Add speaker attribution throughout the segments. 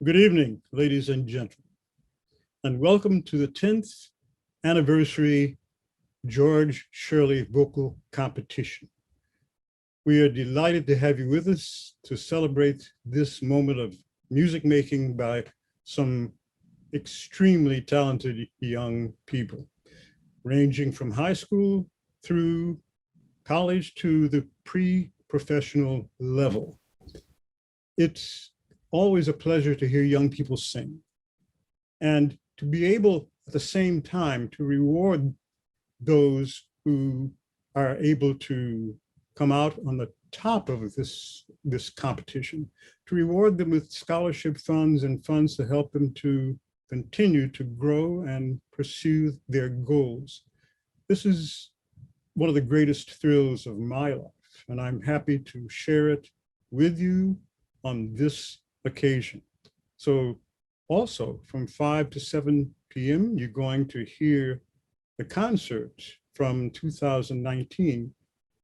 Speaker 1: Good evening, ladies and gentlemen, and welcome to the 10th anniversary George Shirley Vocal Competition. We are delighted to have you with us to celebrate this moment of music making by some extremely talented young people, ranging from high school through college to the pre-professional level. It's always a pleasure to hear young people sing and to be able at the same time to reward those who are able to come out on the top of this competition, to reward them with scholarship funds and funds to help them to continue to grow and pursue their goals. This is one of the greatest thrills of my life, and I'm happy to share it with you on this occasion. So also from 5 to 7 p.m., you're going to hear the concert from 2019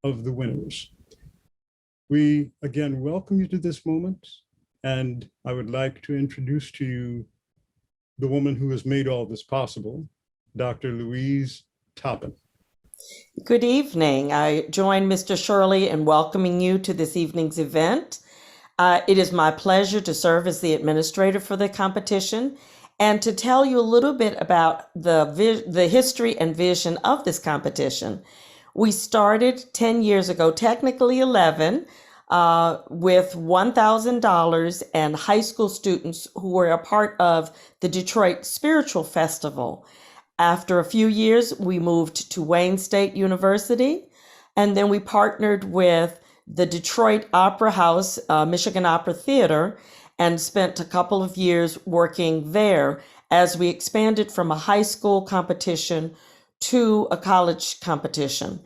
Speaker 1: of the winners. We again welcome you to this moment, and I would like to introduce to you the woman who has made all this possible, Dr. Louise Toppin.
Speaker 2: Good evening. I join Mr. Shirley in welcoming you to this evening's event. It is my pleasure to serve as the administrator for the competition and to tell you a little bit about the history and vision of this competition. We started 10 years ago, technically 11, with $1,000 and high school students who were a part of the Detroit Spiritual Festival. After a few years, we moved to Wayne State University, and then we partnered with the Detroit Opera House, Michigan Opera Theater, and spent a couple of years working there as we expanded from a high school competition to a college competition.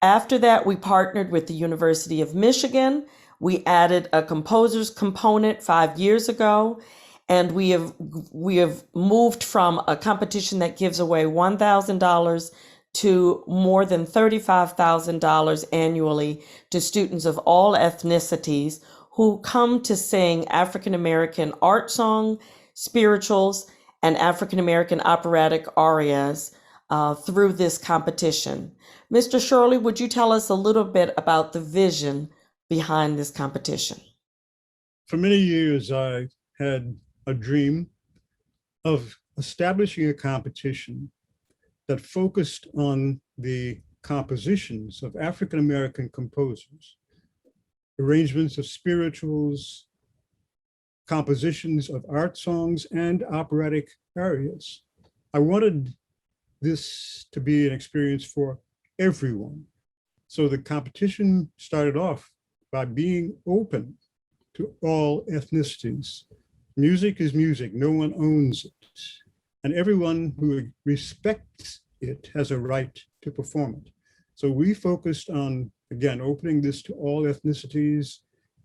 Speaker 2: After that, we partnered with the University of Michigan. We added a composer's component 5 years ago, and we have moved from a competition that gives away $1,000 to more than $35,000 annually to students of all ethnicities who come to sing African American art song, spirituals, and African American operatic arias through this competition. Mr. Shirley, would you tell us a little bit about the vision behind this competition?
Speaker 1: For many years, I had a dream of establishing a competition that focused on the compositions of African American composers, arrangements of spirituals, compositions of art songs, and operatic arias. I wanted this to be an experience for everyone. So the competition started off by being open to all ethnicities. Music is music, no one owns it. And everyone who respects it has a right to perform it. So we focused on, again, opening this to all ethnicities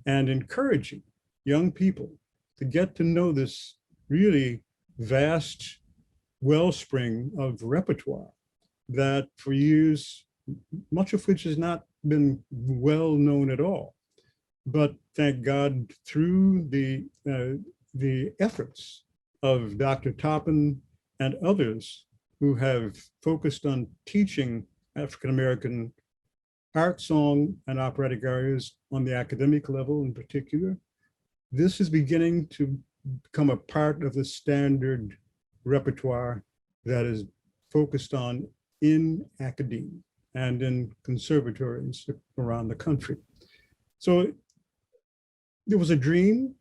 Speaker 1: and encouraging young people to get to know this really vast wellspring of repertoire that for years, much of which has not been well known at all. But thank God, through the efforts of Dr. Toppin and others who have focused on teaching African American art, song, and operatic arias on the academic level in particular, this is beginning to become a part of the standard repertoire that is focused on in academia and in conservatories around the country. So it was a dream,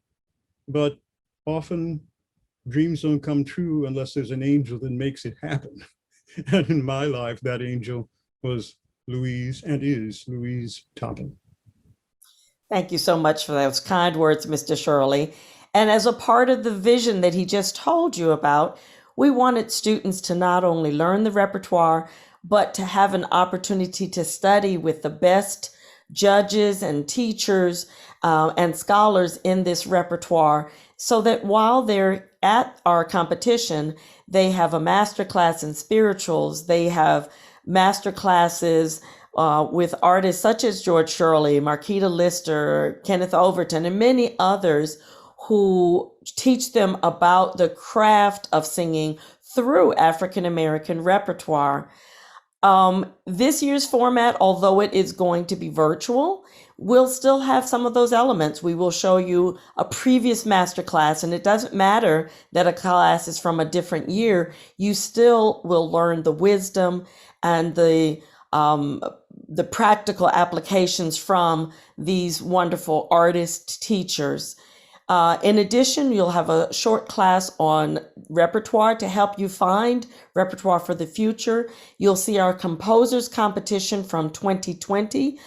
Speaker 1: but often dreams don't come true unless there's an angel that makes it happen. And in my life, that angel was Louise and is Louise Toppin.
Speaker 2: Thank you so much for those kind words, Mr. Shirley. And as a part of the vision that he just told you about, we wanted students to not only learn the repertoire, but to have an opportunity to study with the best judges and teachers and scholars in this repertoire, so that while they're at our competition, they have a masterclass in spirituals, they have master classes with artists such as George Shirley, Marquita Lister, Kenneth Overton, and many others who teach them about the craft of singing through African American repertoire. This year's format, although it is going to be virtual, will still have some of those elements. We will show you a previous masterclass, and it doesn't matter that a class is from a different year. You still will learn the wisdom and the practical applications from these wonderful artist teachers. In addition, you'll have a short class on repertoire to help you find repertoire for the future. You'll see our composers competition from 2020.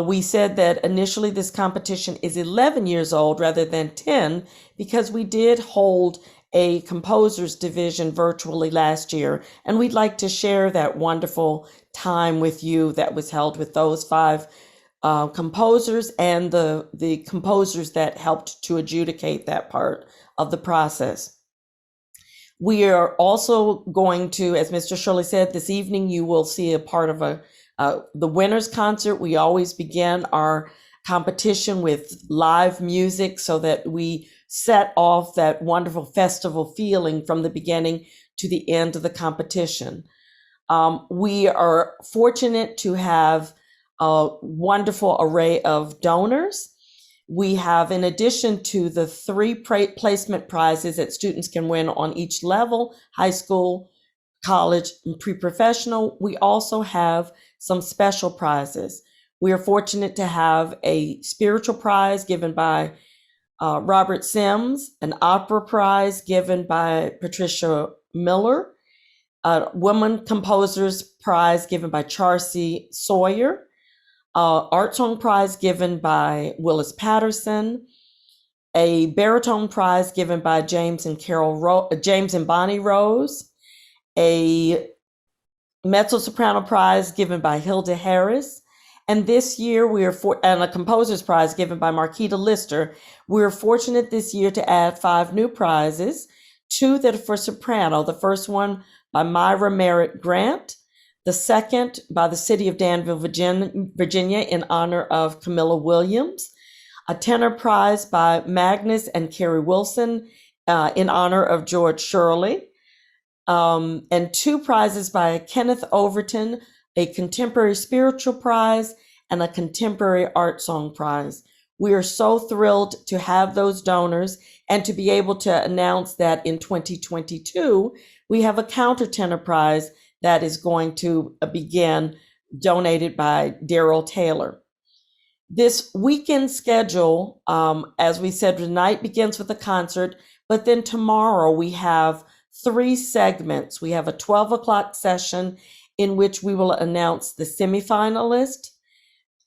Speaker 2: We said that initially this competition is 11 years old rather than 10 because we did hold a composers division virtually last year. And we'd like to share that wonderful time with you that was held with those 5 composers and the composers that helped to adjudicate that part of the process. We are also going to, as Mr. Shirley said, this evening you will see a part of the winners concert. We always begin our competition with live music so that we set off that wonderful festival feeling from the beginning to the end of the competition. We are fortunate to have a wonderful array of donors. We have, in addition to the 3 placement prizes that students can win on each level, high school, college, and pre-professional, we also have some special prizes. We are fortunate to have a spiritual prize given by Robert Sims, an opera prize given by Patricia Miller, a woman composers prize given by Charcy Sawyer, art song prize given by Willis Patterson, a baritone prize given by James and Bonnie Rose, a mezzo-soprano prize given by Hilda Harris, and this year and a composer's prize given by Marquita Lister. We're fortunate this year to add 5 new prizes, 2 that are for soprano. The first one by Myra Merritt Grant, the second by the city of Danville, Virginia, in honor of Camilla Williams, a tenor prize by Magnus and Carrie Wilson in honor of George Shirley, and 2 prizes by Kenneth Overton, a contemporary spiritual prize and a contemporary art song prize. We are so thrilled to have those donors and to be able to announce that in 2022, we have a countertenor prize that is going to begin, donated by Daryl Taylor. This weekend schedule, as we said, tonight begins with a concert, but then tomorrow we have 3 segments. We have a 12 o'clock session in which we will announce the semi-finalist.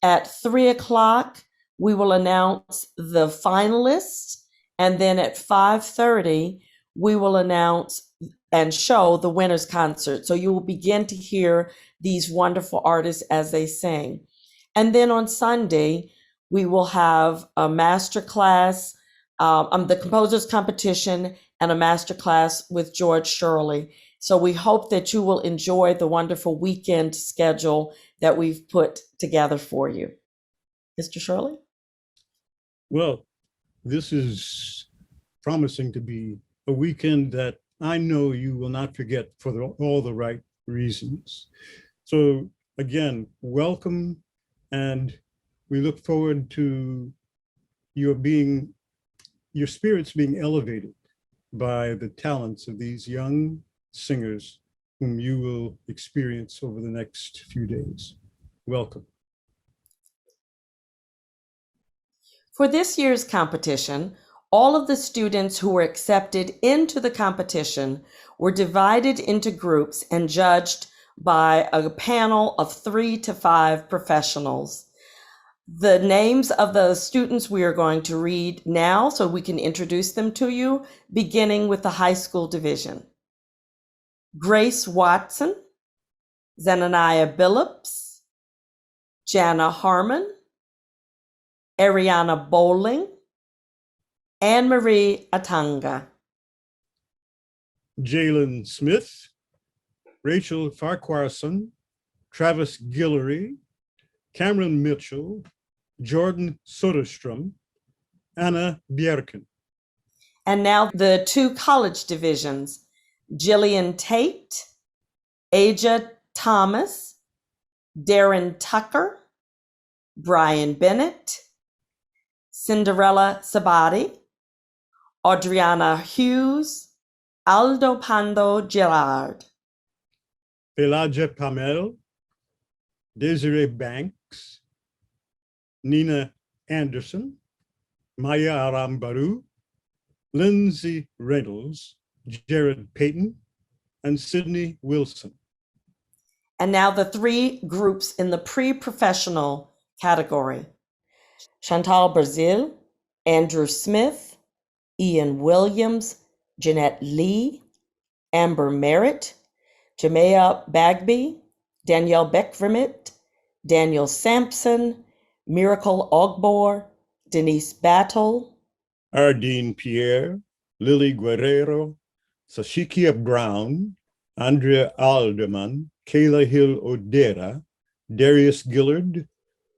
Speaker 2: At 3 o'clock, we will announce the finalists. And then at 5:30, we will announce and show the winners concert. So you will begin to hear these wonderful artists as they sing. And then on Sunday, we will have a masterclass, the composers competition, and a masterclass with George Shirley. So we hope that you will enjoy the wonderful weekend schedule that we've put together for you. Mr. Shirley?
Speaker 1: Well, this is promising to be a weekend that I know you will not forget for all the right reasons. So again, welcome, and we look forward to your spirits being elevated by the talents of these young singers whom you will experience over the next few days. Welcome.
Speaker 2: For this year's competition, all of the students who were accepted into the competition were divided into groups and judged by a panel of 3 to 5 professionals. The names of the students we are going to read now so we can introduce them to you, beginning with the high school division. Grace Watson, Zenaniah Billups, Jana Harmon, Ariana Bowling, Anne Marie Atanga.
Speaker 1: Jalen Smith, Rachel Farquharson, Travis Guillory, Cameron Mitchell, Jordan Soderstrom, Anna Bjerken.
Speaker 2: And now the two college divisions, Jillian Tate, Aja Thomas, Darren Tucker, Brian Bennett, Cinderella Sabati, Adriana Hughes, Aldo Pando Gerard.
Speaker 1: Pelagia Pamel, Desiree Banks, Nina Anderson, Maya Arambaru, Lindsay Reynolds, Jared Payton, and Sydney Wilson.
Speaker 2: And now the three groups in the pre-professional category. Chantal Brazil, Andrew Smith, Ian Williams, Jeanette Lee, Amber Merritt, Jamea Bagby, Danielle Beckvermit, Daniel Sampson, Miracle Ogbor, Denise Battle,
Speaker 1: Ardeen Pierre, Lily Guerrero, Sashikia Brown, Andrea Alderman, Kayla Hill Odera, Darius Gillard,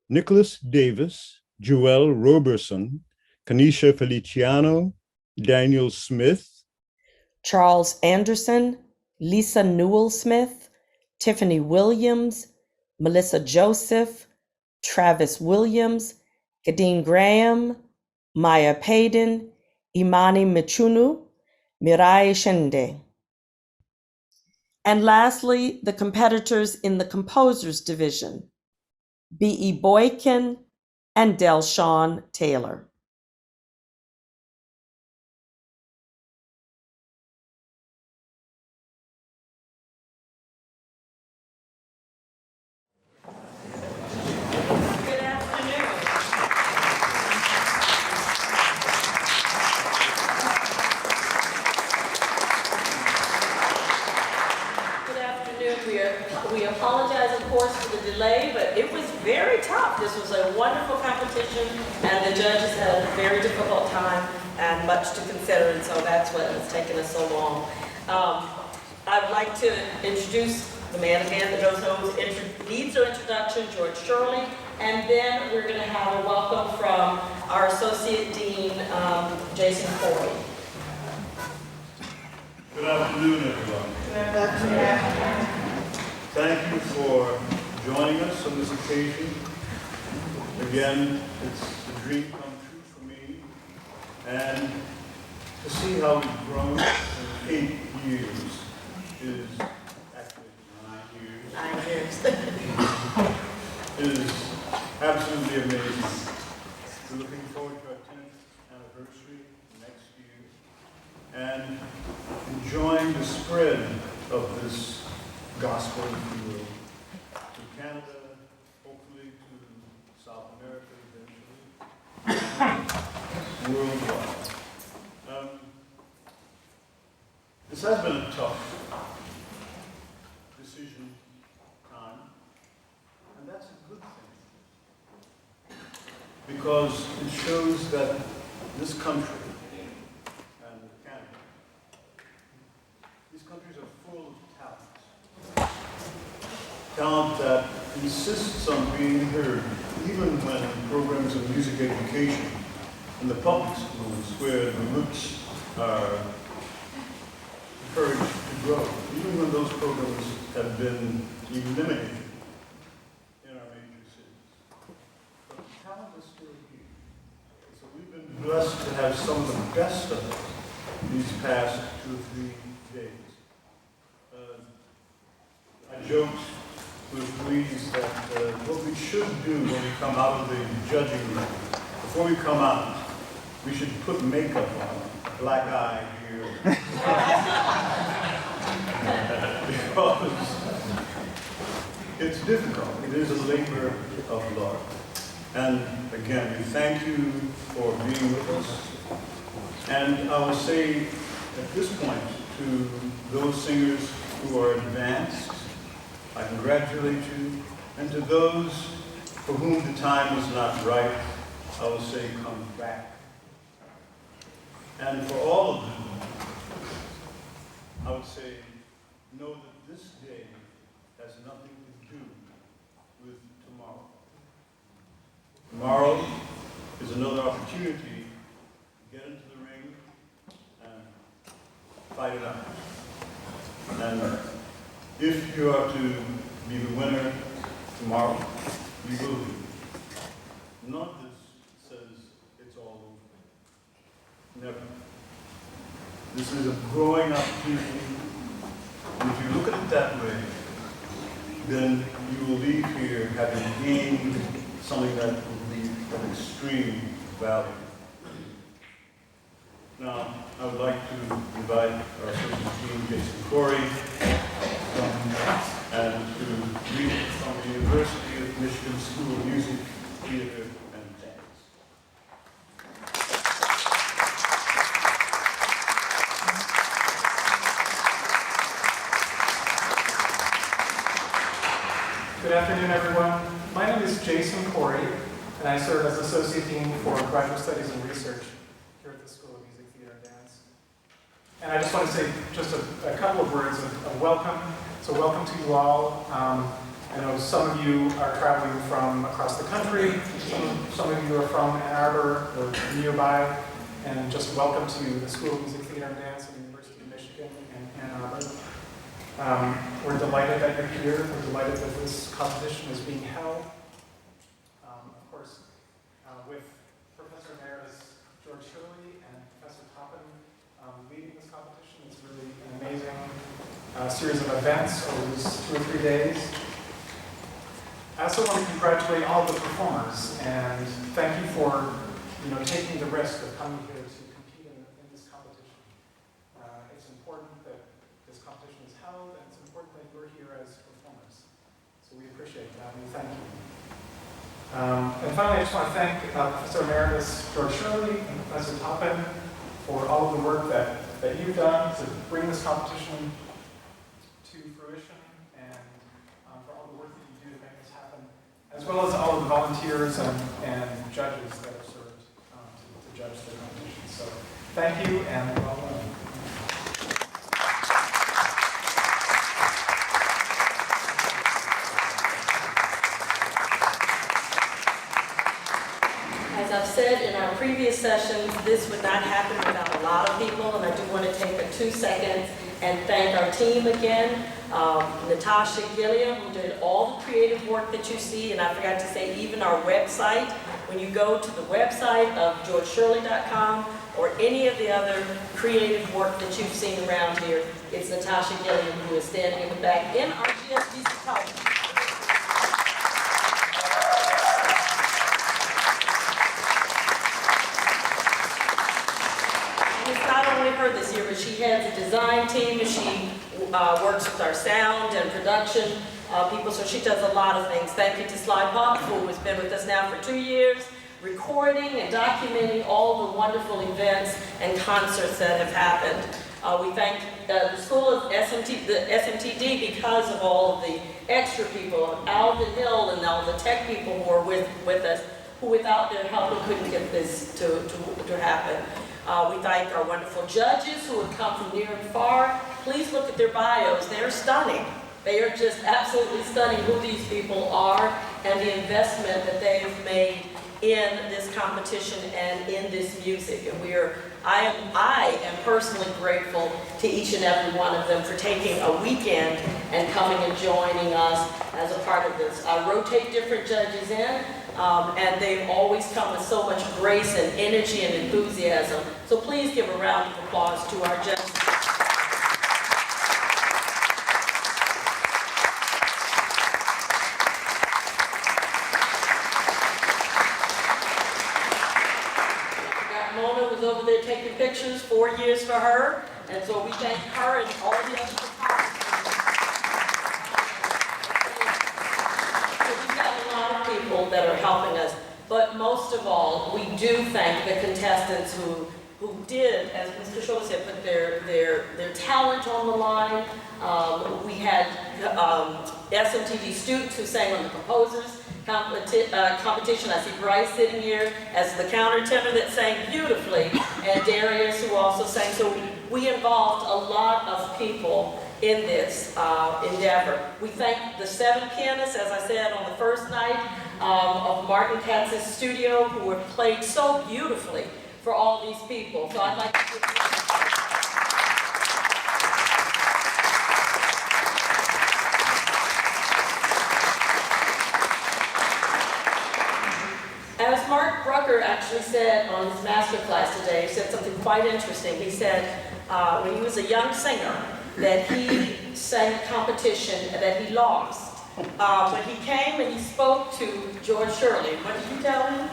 Speaker 1: Nicholas Davis, Joelle Roberson, Kanisha Feliciano, Daniel Smith,
Speaker 2: Charles Anderson, Lisa Newell Smith, Tiffany Williams, Melissa Joseph, Travis Williams, Kadeen Graham, Maya Payden, Imani Michunu, Mirai Shende. And lastly, the competitors in the composers division, B.E. Boykin and Delshawn Taylor. We apologize, of course, for the delay, but it was very tough. This was a wonderful competition, and the judges had a very difficult time and much to consider, and so that's what has taken us so long. I'd like to introduce the man again that needs no introduction, George Shirley, and then we're going to have a welcome from our Associate Dean, Jason Corey.
Speaker 3: Good afternoon, everyone. Good afternoon. Thank you for joining us on this occasion. Again, it's a dream come true for me. And to see how we've grown in 8 years is actually 9 years.
Speaker 2: 9 years.
Speaker 3: It is absolutely amazing. We're looking forward to our 10th anniversary next year and enjoying the spread of this gospel, if you will, to Canada, hopefully to South America eventually, worldwide. This has been a tough decision time, and that's a good thing, because it shows that this country and Canada, these countries are full of talent that insists on being heard, even when programs of music education in the public schools where the roots are encouraged to grow, even when those programs have been eliminated in our major cities. But the talent is still here. So we've been blessed to have some of the best of it these past 2 or 3 days. I joked with Louise that what we should do when we come out of the judging room, before we come out, we should put makeup on, black eye here. Because it's difficult. It is a labor of love. And again, we thank you for being with us. And I will say at this point to those singers who are advanced, I congratulate you, and to those for whom the time was not right, I will say come back. And for all of them, I would say know that this day has nothing to do with tomorrow. Tomorrow is another opportunity to get into the ring fight it out. And if you are to be the winner tomorrow, you will be. None of this says it's all over. Never. This is a growing opportunity. And if you look at it that way, then you will leave here having gained something that will be of extreme value. Now, I would like to invite our associate dean, Jason Corey, and to read from the University of Michigan School of Music, Theater, and Dance.
Speaker 4: Good afternoon, everyone. My name is Jason Corey, and I serve as Associate Dean for Graduate Studies and Research here at the School of Music, Theater, and Dance. And I just want to say just a couple of words of welcome. So welcome to you all. I know some of you are traveling from across the country. Some of you are from Ann Arbor or nearby. And just welcome to the School of Music, Theater, and Dance at the University of Michigan in Ann Arbor. We're delighted that you're here. We're delighted that this competition is being held. Of course, with Professor Emeritus George Shirley and Professor Toppin leading this competition. It's really an amazing series of events over these 2 or 3 days. I also want to congratulate all of the performers and thank you for taking the risk of coming here to compete in this competition. It's important that this competition is held, and it's important that you're here as performers. So we appreciate that, and we thank you. And finally, I just want to thank Professor Emeritus George Shirley and Professor Toppin for all of the work that you've done to bring this competition to fruition, and for all the work that you do to make this happen, as well as all of the volunteers and judges that have served to judge the competition. So thank you, and well done.
Speaker 2: As I've said in our previous sessions, this would not happen without a lot of people, and I do want to take 2 seconds and thank our team again. Natasha Gilliam, who did all the creative work that you see, and I forgot to say even our website. When you go to the website of georgeshirley.com or any of the other creative work that you've seen around here, it's Natasha Gilliam who is standing in the back in our GSBC college. Her this year, but she has a design team and she works with our sound and production people, so she does a lot of things. Thank you to Sly Pop, who has been with us now for 2 years, recording and documenting all the wonderful events and concerts that have happened. We thank the School of the SMTD because of all of the extra people, Alvin Hill and all the tech people who are with us, who without their help we couldn't get this to happen. We thank our wonderful judges who have come from near and far. Please look at their bios. They're stunning. They are just absolutely stunning who these people are and the investment that they've made in this competition and in this music. And I am personally grateful to each and every one of them for taking a weekend and coming and joining us as a part of this. I rotate different judges in. And they've always come with so much grace and energy and enthusiasm. So please give a round of applause to our judges. Mona was over there taking pictures, 4 years for her, and so we thank her and all the other photographers. That are helping us, but most of all, we do thank the contestants who did, as Mr. Shirley said, put their talent on the line. We had SMTD students who sang on the composers competition. I see Bryce sitting here as the countertenor that sang beautifully, and Darius who also sang. So we involved a lot of people in this endeavor. We thank the 7 pianists, as I said, on the first night of Martin Katz's studio, who were played so beautifully for all these people. So I'd like to give as Mark Rucker actually said on his Masterclass today, he said something quite interesting. He said when he was a young singer that he sang a competition that he lost. When he came and he spoke to George Shirley, what did you tell him?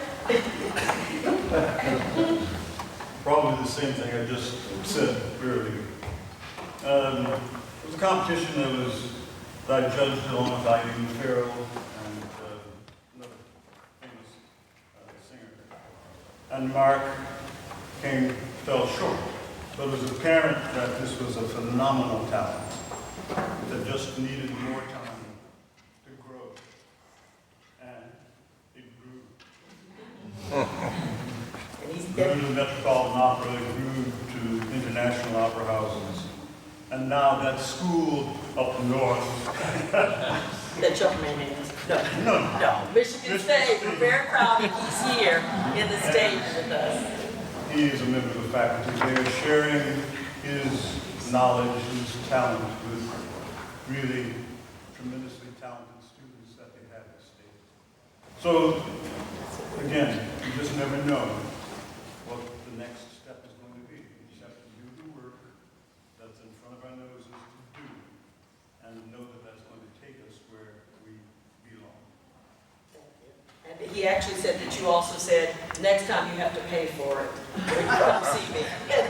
Speaker 3: Probably the same thing I just said earlier. It was a competition that I judged along with Eileen Farrell and another famous singer. And Mark fell short. But it was apparent that this was a phenomenal talent that just needed more time to grow. And it grew. Grew to the Metropolitan Opera, it grew to international opera houses. And now that school up north.
Speaker 2: That young man is. No. Michigan State, we're very proud that he's here in the stage with us.
Speaker 3: He is a member of the faculty. They are sharing his knowledge, his talent with really tremendously talented students that they have at the state. So, again, you just never know what the next step is going to be. We just have to do the work that's in front of our noses to do, and know that that's going to take us where we belong.
Speaker 2: And he actually said that you also said, next time you have to pay for it when you come see me.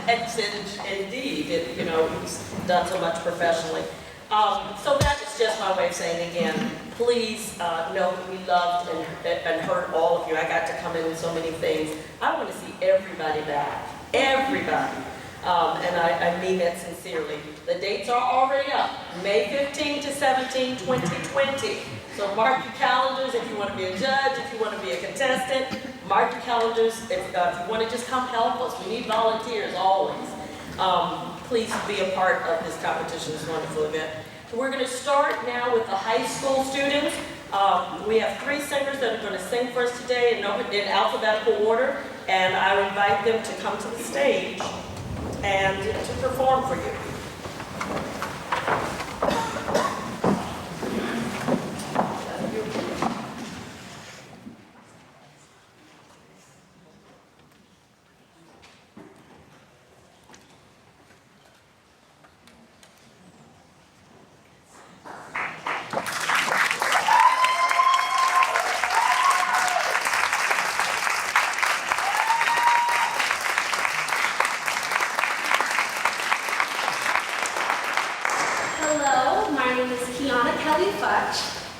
Speaker 2: And said, indeed, he's done so much professionally. So that is just my way of saying, again, please know that we loved and heard all of you. I got to come in with so many things. I want to see everybody back. Everybody. And I mean that sincerely. The dates are already up. May 15 to 17, 2020. So mark your calendars if you want to be a judge, if you want to be a contestant. Mark your calendars if you want to just come help us. We need volunteers always. Please be a part of this competition, this wonderful event. So we're going to start now with the high school students. We have 3 singers that are going to sing for us today in alphabetical order, and I would invite them to come to the stage and to perform for you.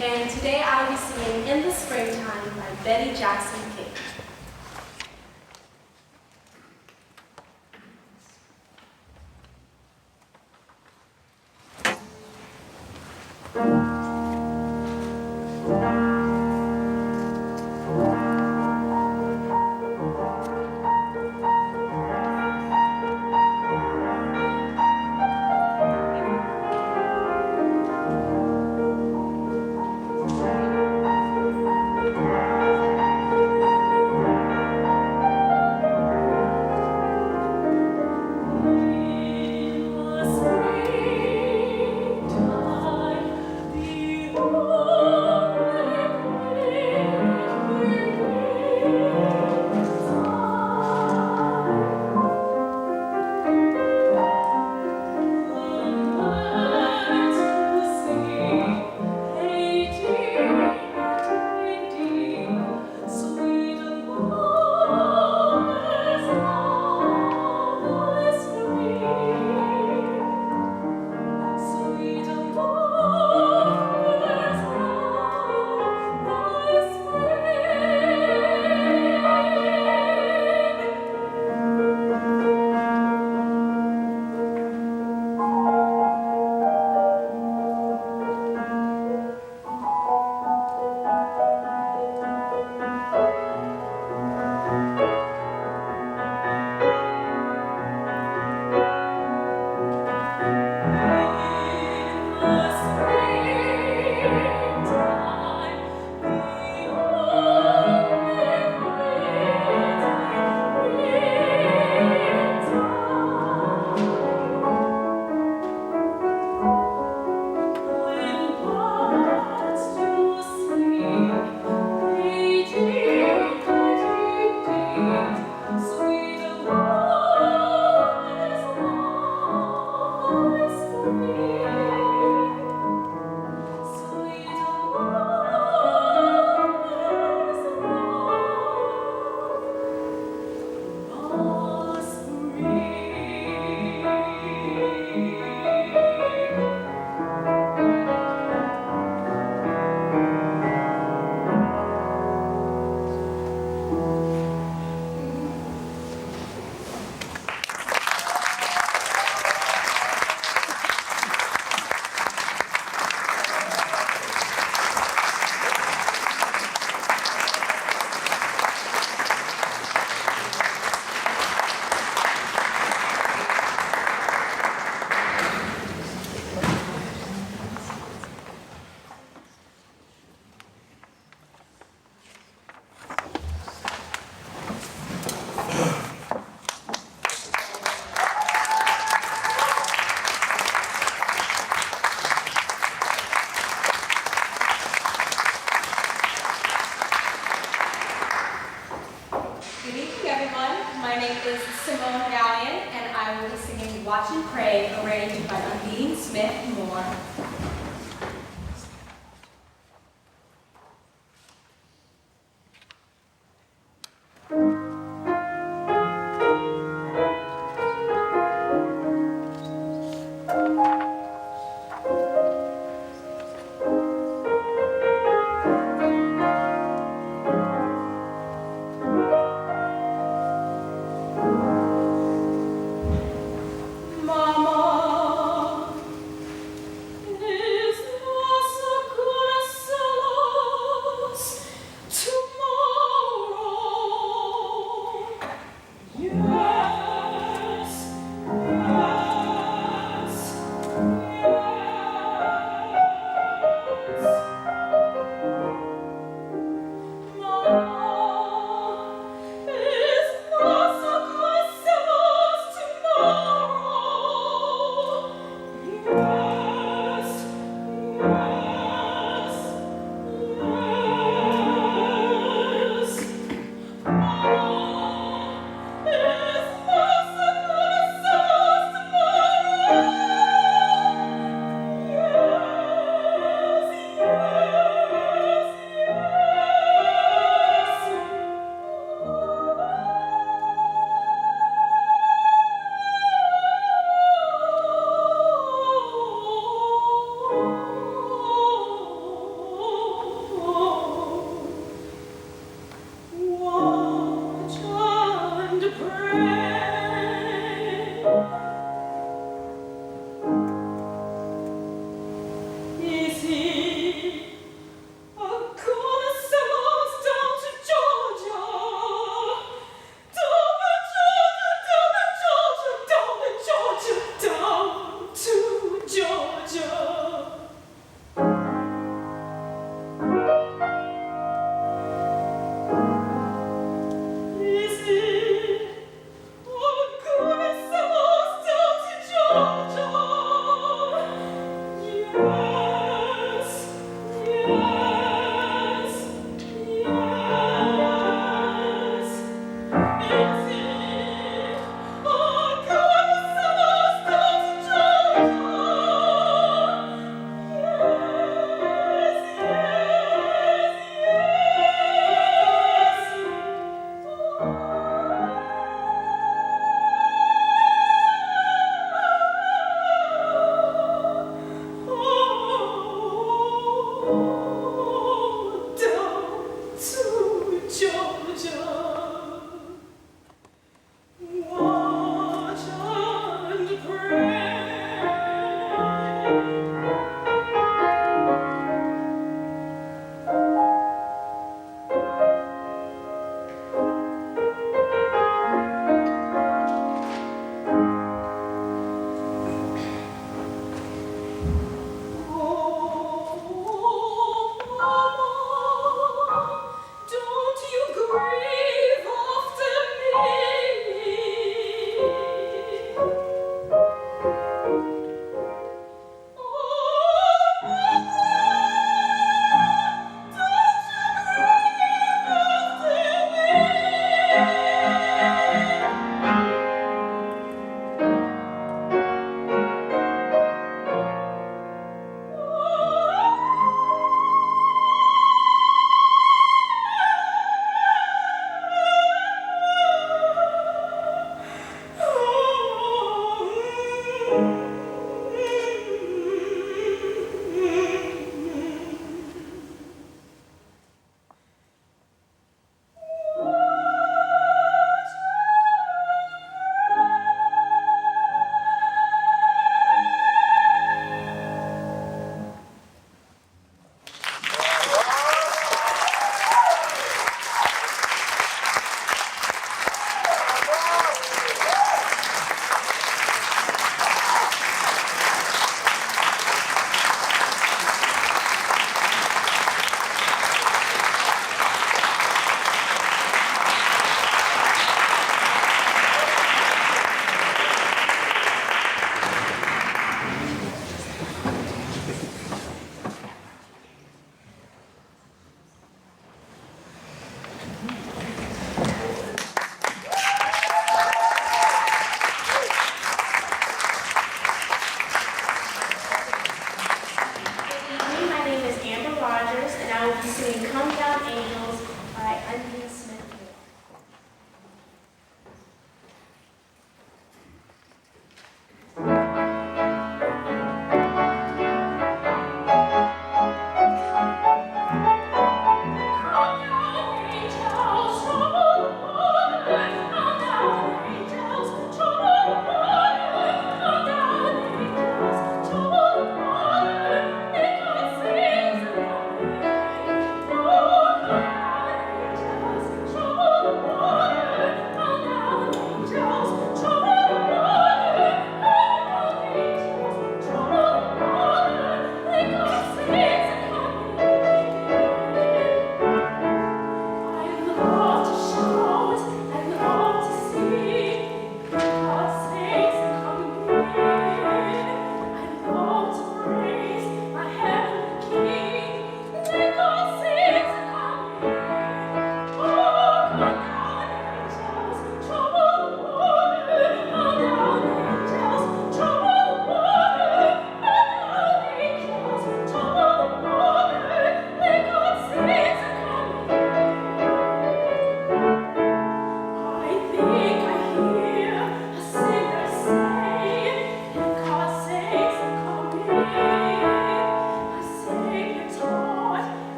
Speaker 5: And today I'll be singing In the Springtime by Betty Jackson King.
Speaker 6: The
Speaker 5: Watch and Pray, arranged by Undine Smith Moore.
Speaker 6: Mama,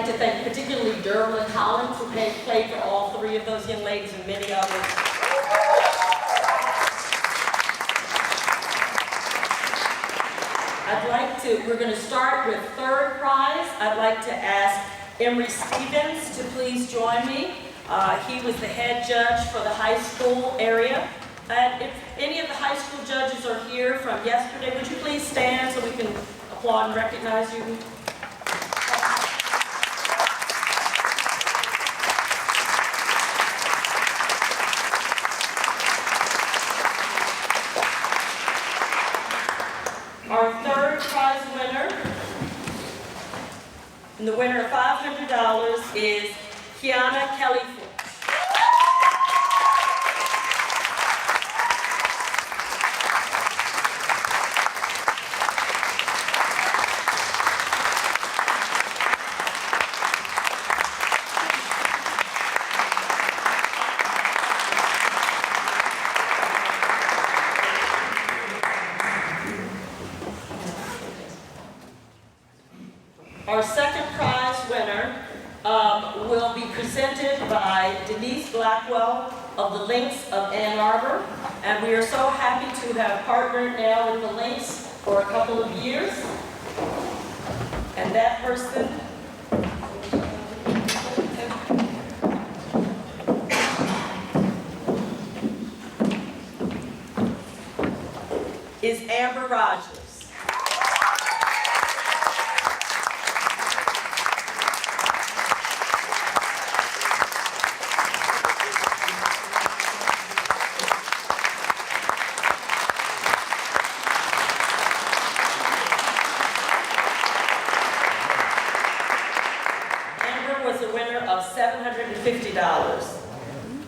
Speaker 2: to thank particularly Derwin Collins, who played for all three of those young ladies and many others. We're going to start with third prize. I'd like to ask Emery Stevens to please join me. He was the head judge for the high school area. And if any of the high school judges are here from yesterday, would you please stand so we can applaud and recognize you? Our third prize winner, and the winner of $500 is Kiana Kelly. Our second prize winner will be presented by Denise Blackwell of the Lynx of Ann Arbor. And we are so happy to have partnered now with the Lynx for a couple of years. And that person is Amber Rogers. $750.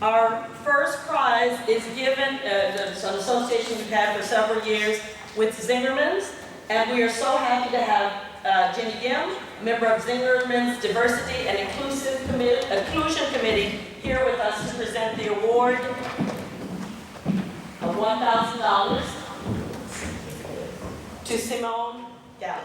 Speaker 2: Our first prize is given, it's an association we've had for several years with Zingerman's, and we are so happy to have Jenny Gim, member of Zingerman's Diversity and Inclusion Committee, here with us to present the award of $1,000 to Simone Galli.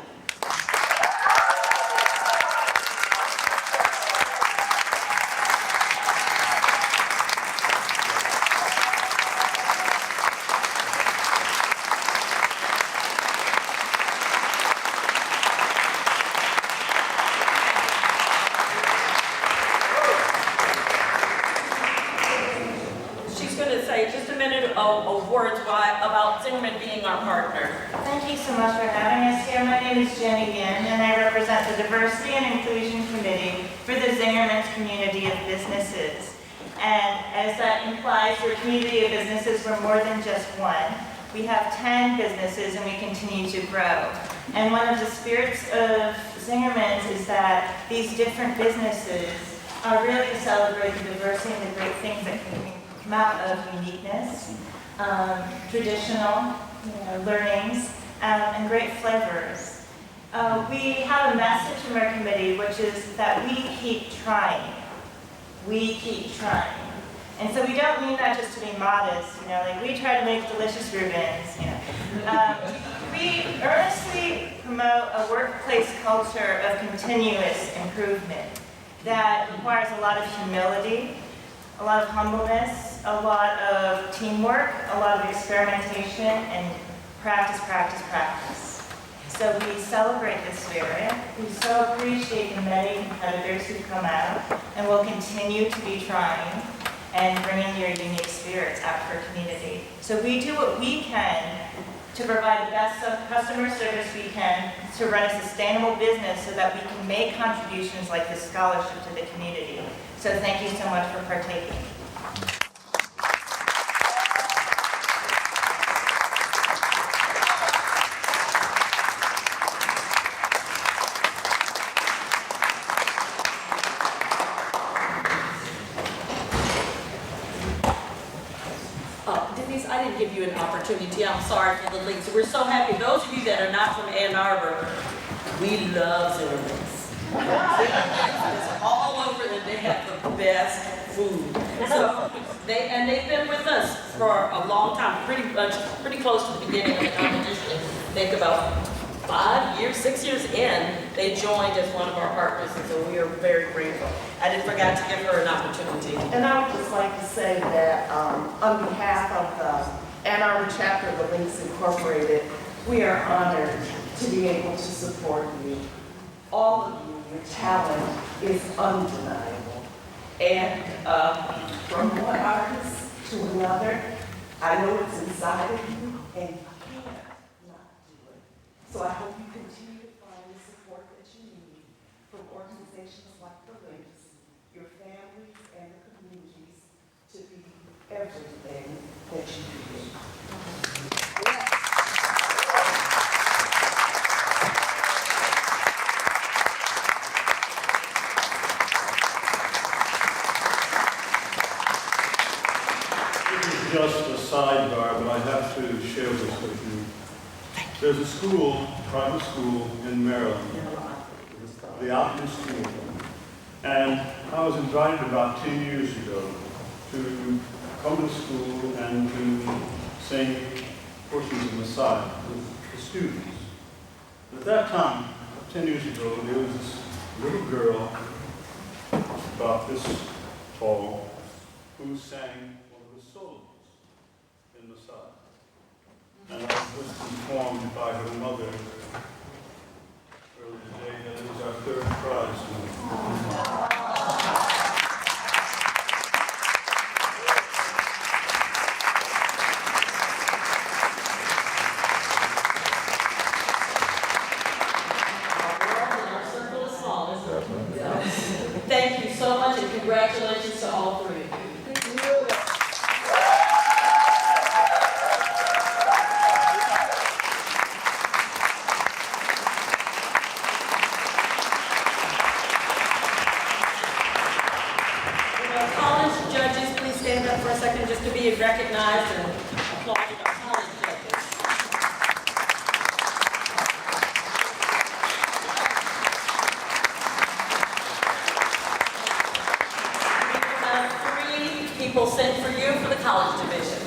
Speaker 2: Of words about Zingerman being our partner.
Speaker 6: Thank you so much for having us here. My name is Jenny Ginn, and I represent the Diversity and Inclusion Committee for the Zingerman's community of businesses. And as that implies, we're a community of businesses. We're more than just one. We have 10 businesses, and we continue to grow. And one of the spirits of Zingerman's is that these different businesses are really to celebrate the diversity and the great things that can come out of uniqueness, traditional learnings, and great flavors. We have a message from our committee, which is that we keep trying. We keep trying. And so we don't mean that just to be modest, like we try to make delicious Reubens, We earnestly promote a workplace culture of continuous improvement that requires a lot of humility, a lot of humbleness, a lot of teamwork, a lot of experimentation, and practice, practice, practice. So we celebrate this spirit. We so appreciate the many competitors who come out, and will continue to be trying and bringing your unique spirits out for community. So we do what we can to provide the best customer service we can to run a sustainable business so that we can make contributions like this scholarship to the community. So thank you so much for partaking.
Speaker 2: Denise, I didn't give you an opportunity. I'm sorry for the links. We're so happy. Those of you that are not from Ann Arbor, we love Zingerman's. It's all over, and they have the best food. So they've been with us for a long time, pretty close to the beginning of the competition. Think about 5 years, 6 years in, they joined as one of our partners, and so we are very grateful. I didn't forget to give her an opportunity.
Speaker 7: And I would just like to say that on behalf of the Ann Arbor chapter of the Links Incorporated, we are honored to be able to support you. All of you, your talent is undeniable. And from one artist to another, I know it's inside of you, and you can't not do it. So I hope you continue to find the support that you need from organizations like the Links, your families, and the communities to be everything that you do.
Speaker 3: Just a sidebar, but I have to share this with you. There's a school, private school in Maryland, the Optimist School, and I was invited about 10 years ago to come to school and to sing portions of Messiah with the students. At that time, 10 years ago, there was this little girl about this tall who sang one of the solos in Messiah. And I was informed by her mother earlier today that it was our third prize.
Speaker 2: Our circle is small, isn't it? Thank you so much, and congratulations to all three of you. College judges, please stand up for a second just to be recognized and applauded our college judges. We have 3 people sent for you for the college division.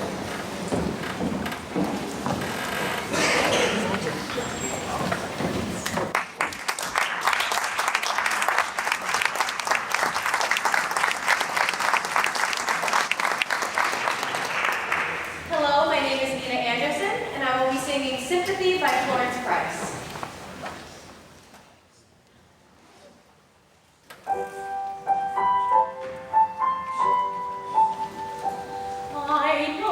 Speaker 5: Hello, my name is Nina Anderson, and I will be singing Sympathy by Florence Price. I know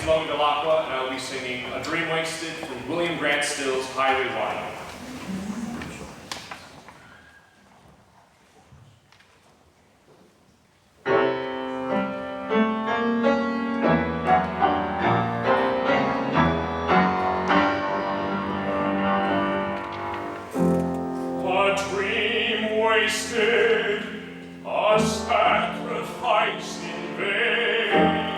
Speaker 8: Logan Delacqua, and I will be singing A Dream Wasted from William Grant Still's Highway 1.
Speaker 9: Wasted, a sacrifice in vain,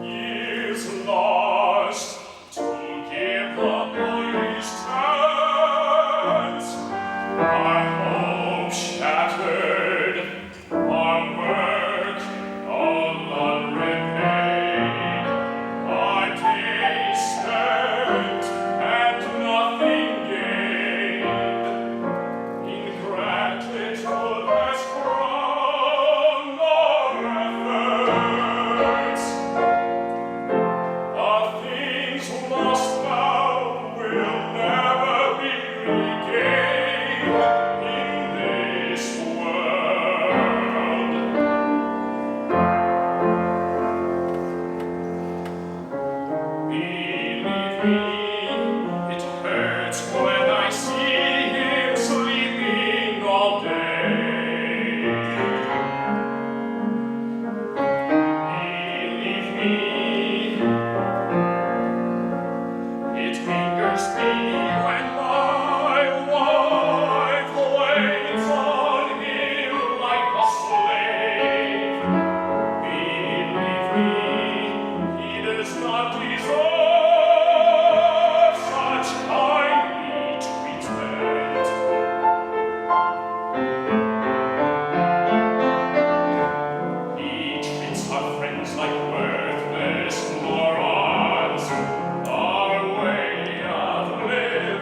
Speaker 9: years lost to give the boys chance. Our hope shattered, our work all unrepaid, our days spent and nothing gained. Ingratitude has crowned our efforts. The things lost now will never be regained in this world. Believe me, it hurts when I see him sleeping all day. Believe me, it angers me when my wife waits on him like a slave. Believe me, he does not deserve such kindly treatment. He treats our friends like worthless morons. Our way of living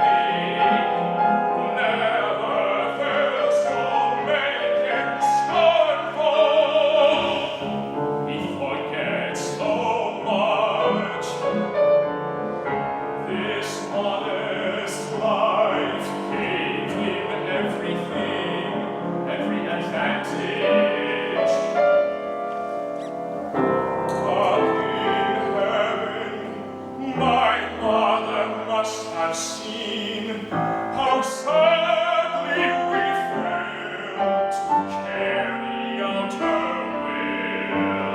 Speaker 9: never fails to make him scornful. He forgets so much. This honest life gave him everything, every advantage. Up in heaven, my mother must have seen how sadly we failed to carry out her will.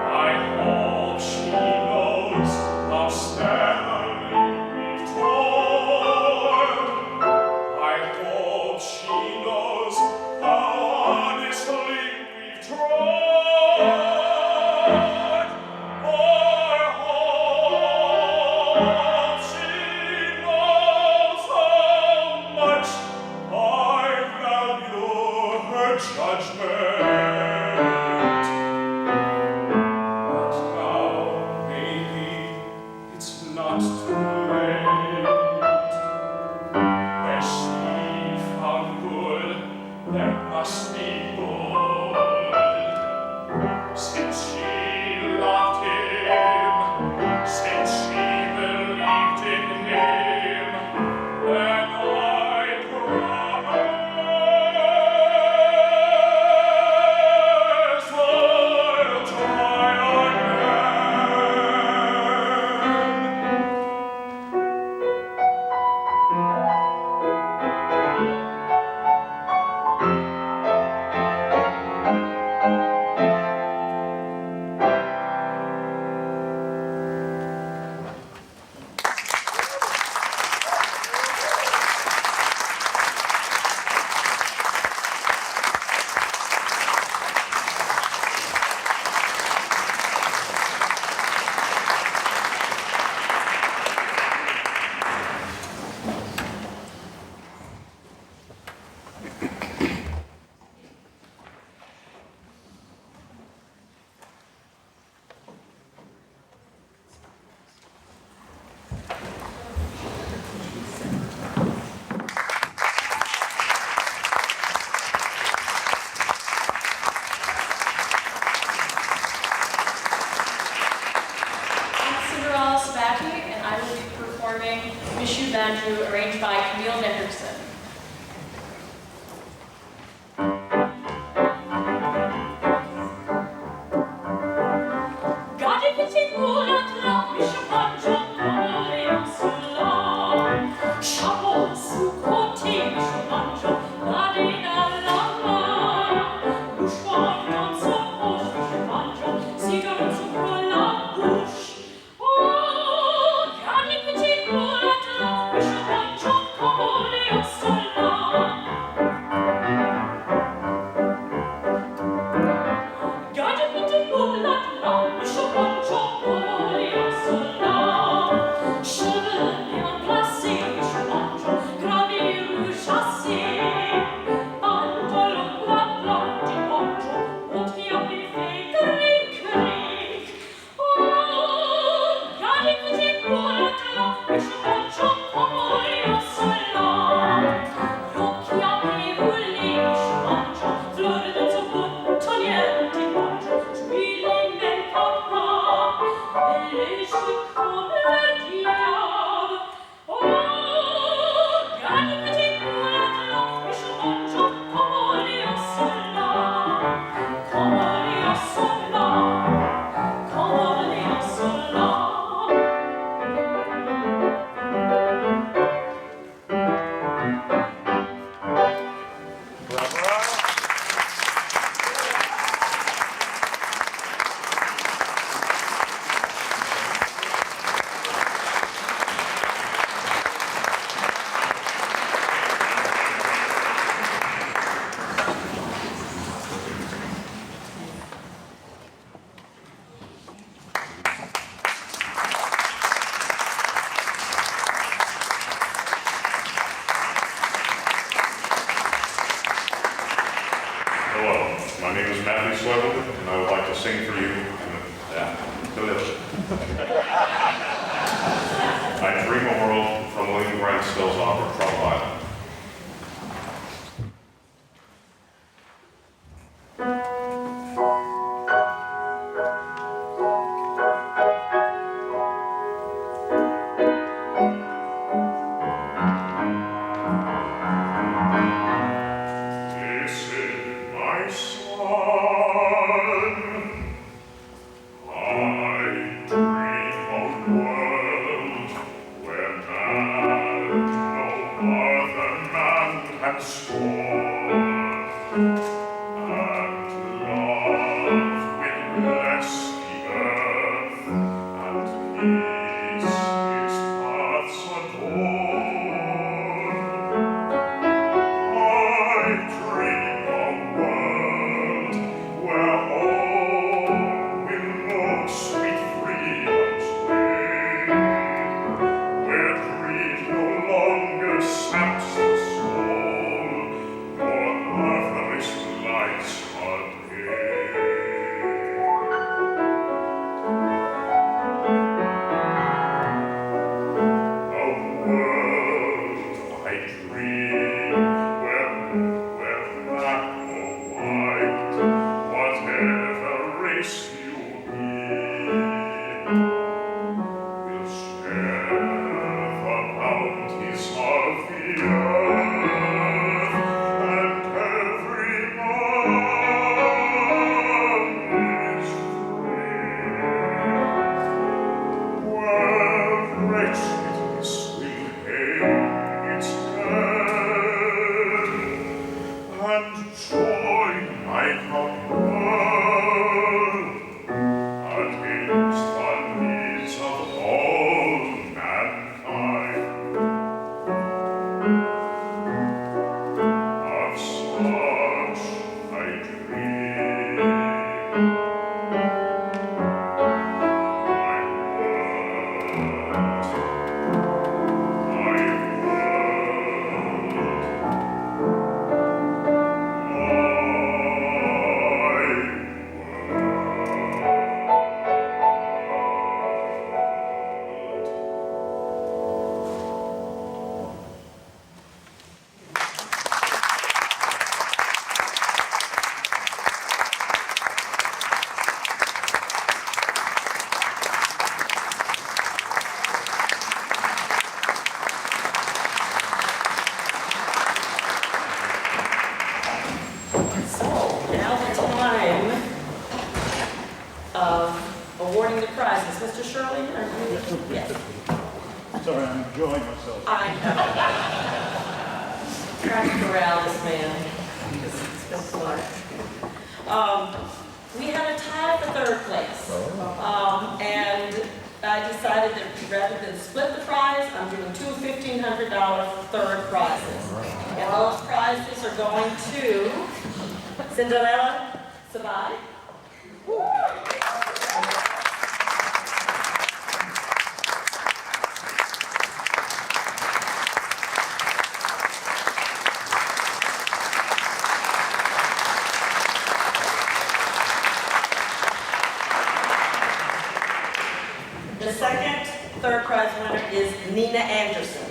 Speaker 9: I hope she knows how steadily we've toiled. I hope she knows how honestly we've tried. I hope she knows how much I value her judgment. But now, maybe, it's not too late. Where she found good, there must be good. Since she loved him, since she believed in him, then I promise I'll try
Speaker 5: Banjo, arranged by Camille Henderson.
Speaker 10: Got a petite
Speaker 9: And I would like to sing for you. I Dream a World from William Grant Still's opera, Trouble Island.
Speaker 2: Awarding the prizes. Mr. Shirley, are you? Yes.
Speaker 3: Sorry, I'm enjoying myself.
Speaker 2: I know. Trying to corral this man. It's been fun. We had a tie for third place. And I decided that rather than split the prize, I'm doing two $1,500 third prizes. And those prizes are going to Cinderella Savai. The second third prize winner is Nina Anderson. Anderson.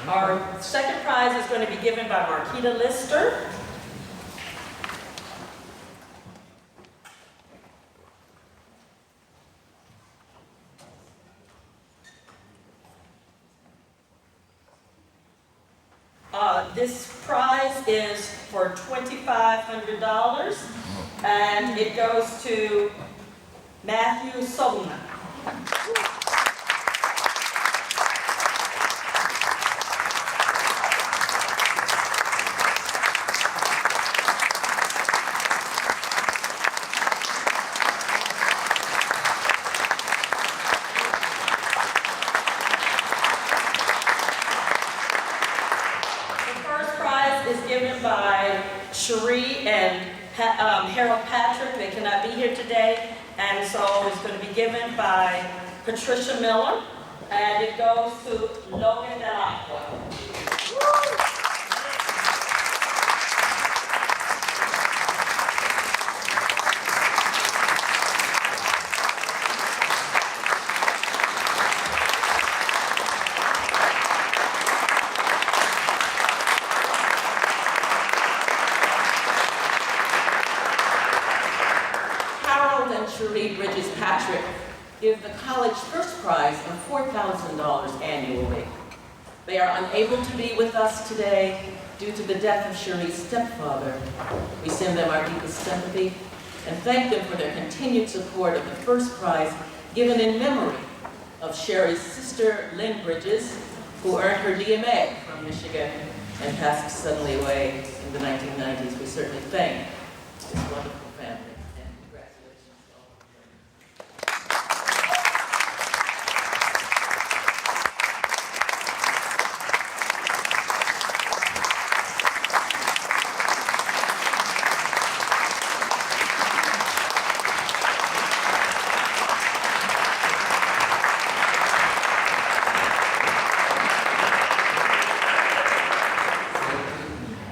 Speaker 2: Our second prize is going to be given by Marquita Lister. This prize is for $2,500, and it goes to Matthew Solna. By Shirley and Harold Patrick. They cannot be here today, and so it's going to be given by Patricia Miller, and it goes to Logan Delacqua.
Speaker 10: Shirley Bridges Patrick give the college first prize of $4,000 annually. They are unable to be with us today due to the death of Shirley's stepfather. We send them our deepest sympathy and thank them for their continued support of the first prize given in memory of Sherry's sister, Lynn Bridges, who earned her DMA from Michigan and passed suddenly away in the 1990s. We certainly thank this wonderful family.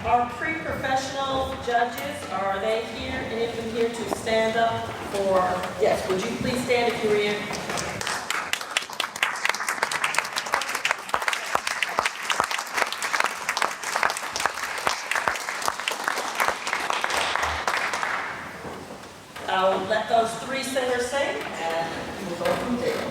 Speaker 2: Our pre-professional judges, are they here? Any of them here to stand up for, yes, would you please stand if you're in? I'll let those three singers sing and we'll go from there.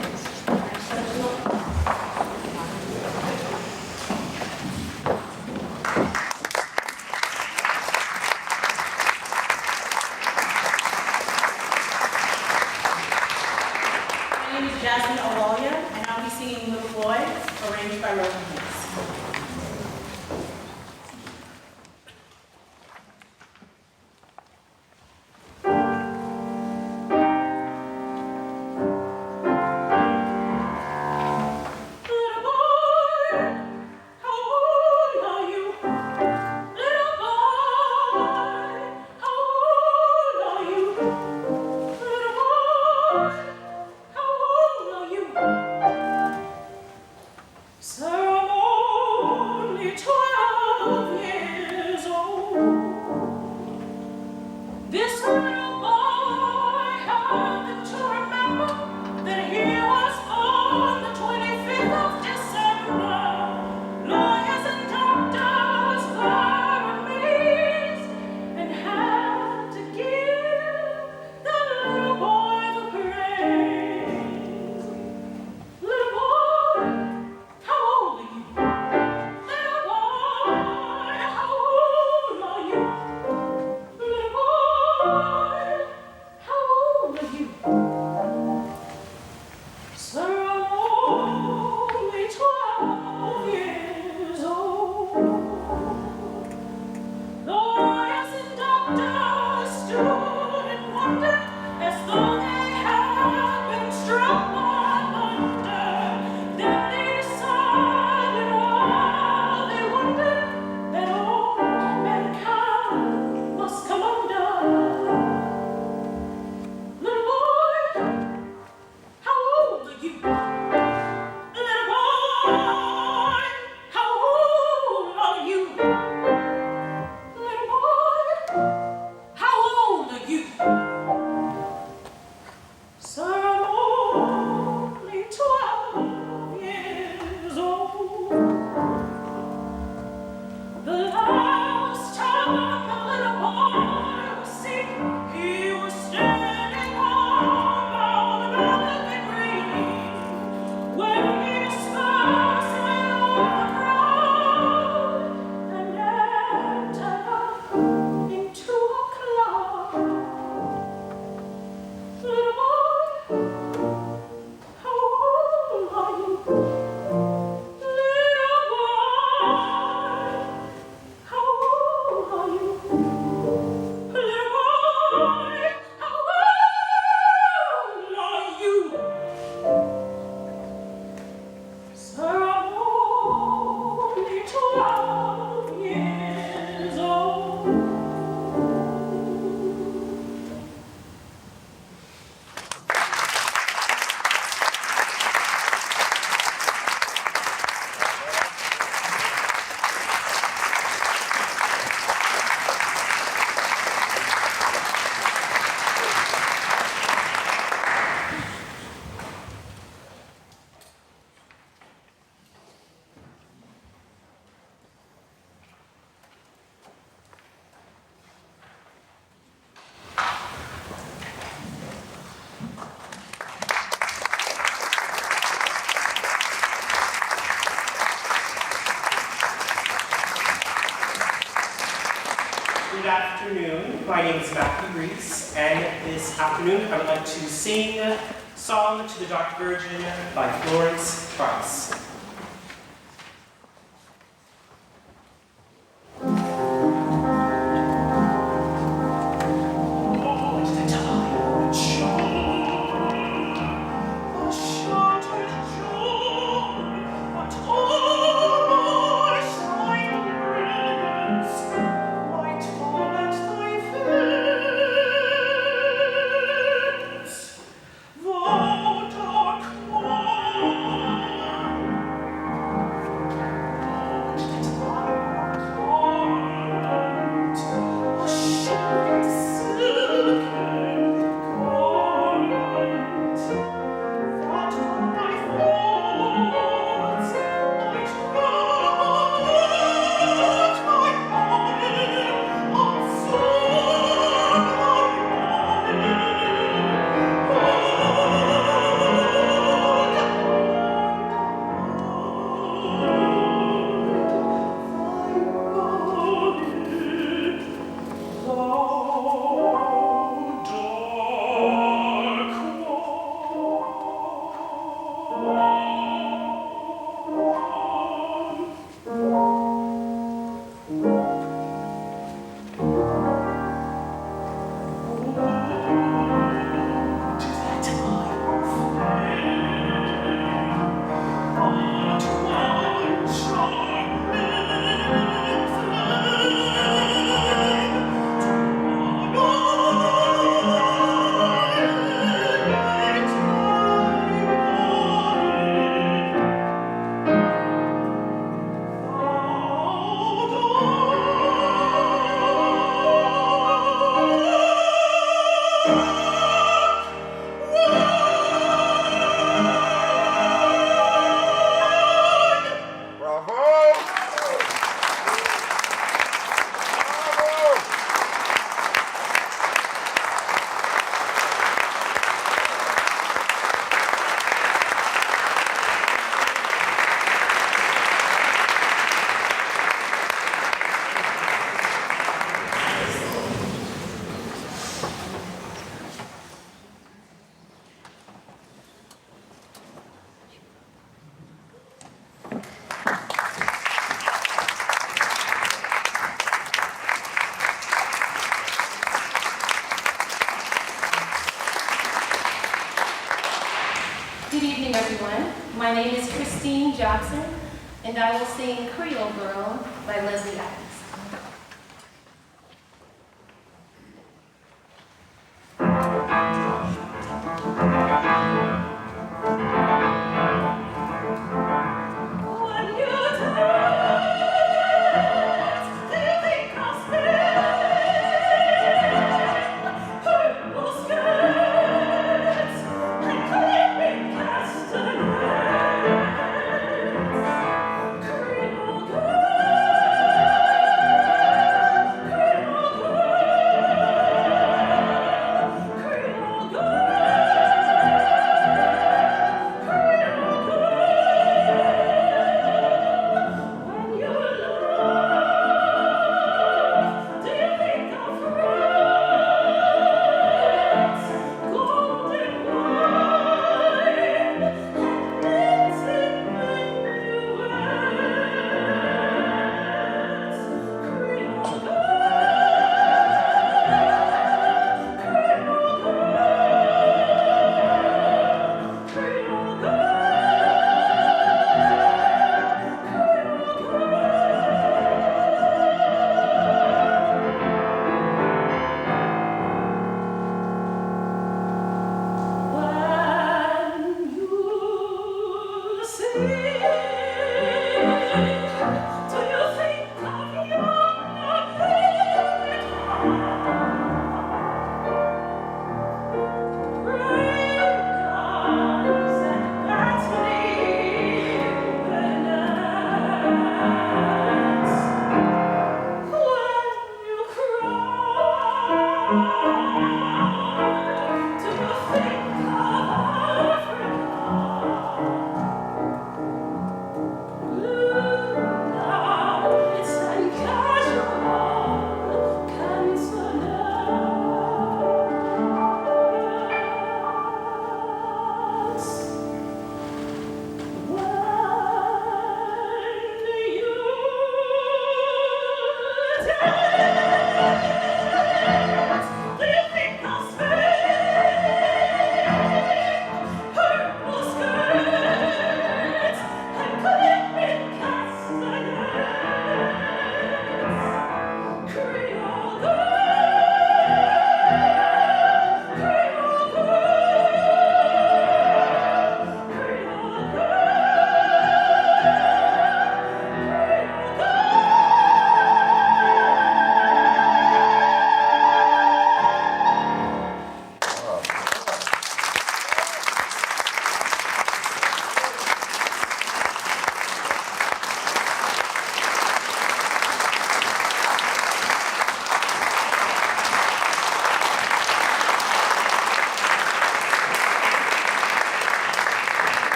Speaker 7: And I'll be singing Little Boy, arranged by Roland Hicks.
Speaker 6: So
Speaker 9: 12 years old.
Speaker 11: Good afternoon. My name is Matthew Reese, and this afternoon I would like to sing Song to the Dark Virgin by Florence Price.
Speaker 5: Good evening, everyone. My name is Christine Johnson, and I will sing Creole Girl by Leslie Adams.
Speaker 9: Creole girl.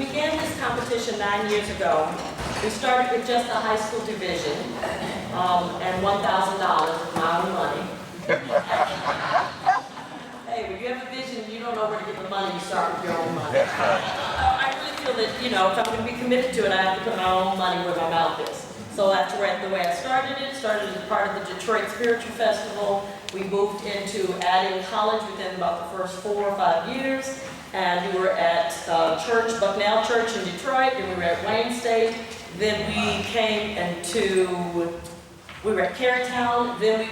Speaker 2: began this competition 9 years ago, we started with just a high school division and $1,000 of my own money. Hey, when you have a vision and you don't know where to get the money, you start with your own money. I really feel that, you know, if I'm going to be committed to it, I have to put my own money where my mouth is. So that's the way I started it. Started as part of the Detroit Spiritual Festival. We moved into adding college within about the first 4 or 5 years. And we were at Bucknell Church in Detroit, then we were at Wayne State, then we came we were at Carytown, then we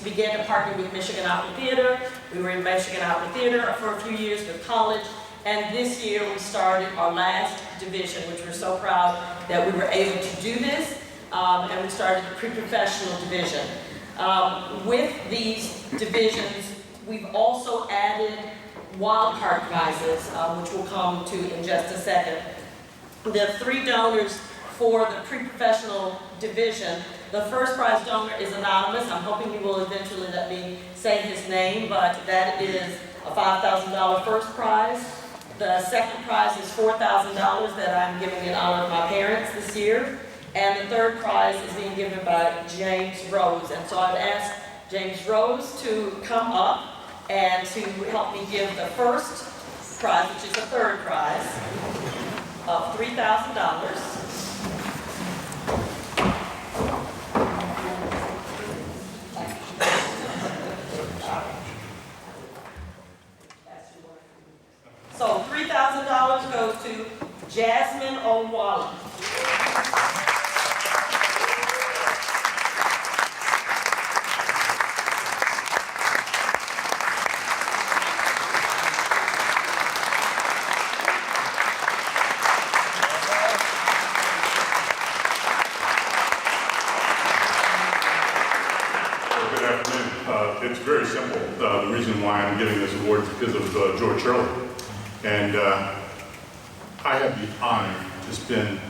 Speaker 2: began to partner with Michigan Opera Theater. We were in Michigan Opera Theater for a few years with college. And this year we started our last division, which we're so proud that we were able to do this. And we started the pre-professional division. With these divisions, we've also added wild card prizes, which we'll come to in just a second. There are 3 donors for the pre-professional division. The first prize donor is anonymous. I'm hoping he will eventually let me say his name, but that is a $5,000 first prize. The second prize is $4,000 that I'm giving in honor of my parents this year. And the third prize is being given by James Rose. And so I've asked James Rose to come up and to help me give the first prize, which is the third prize, of $3,000. So $3,000 goes to Jasmine O'Walley.
Speaker 3: It's very simple. The reason why I'm giving this award is because of George Shirley. And I have the honor to spend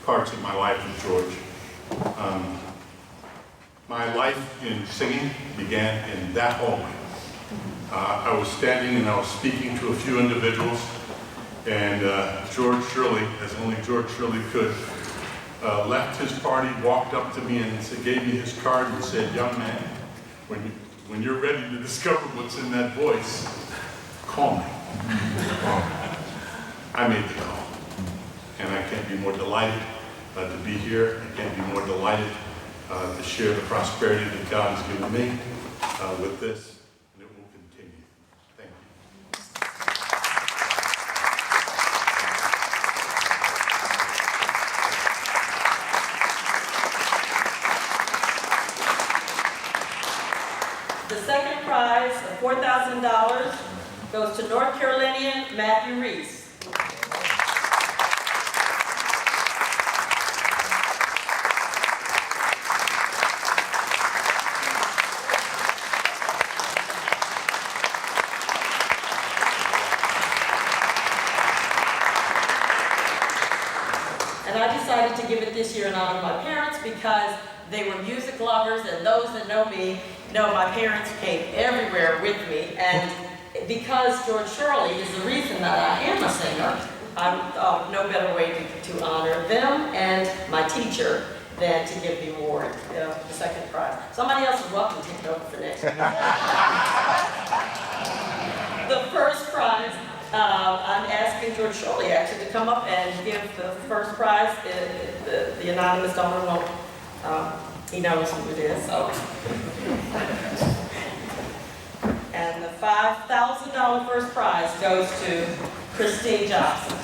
Speaker 3: parts of my life with George. My life in singing began in that hallway. I was standing and I was speaking to a few individuals, and George Shirley, as only George Shirley could, left his party, walked up to me and gave me his card and said, "Young man, when you're ready to discover what's in that voice, call me." I made the call, and I can't be more delighted to be here. I can't be more delighted to share the prosperity that God has given me with this, and it will continue. Thank
Speaker 2: The second prize of $4,000 goes to North Carolinian Matthew Reese. And I decided to give it this year in honor of my parents because they were music lovers, and those that know me know my parents came everywhere with me. And because George Shirley is the reason that I am a singer, I thought no better way to honor them and my teacher than to give the award, the second prize. Somebody else is welcome to take it over for next year. The first prize, I'm asking George Shirley actually to come up and give the first prize. The anonymous donor won't, he knows who it is, so. And the $5,000 first prize goes to Christine Johnson.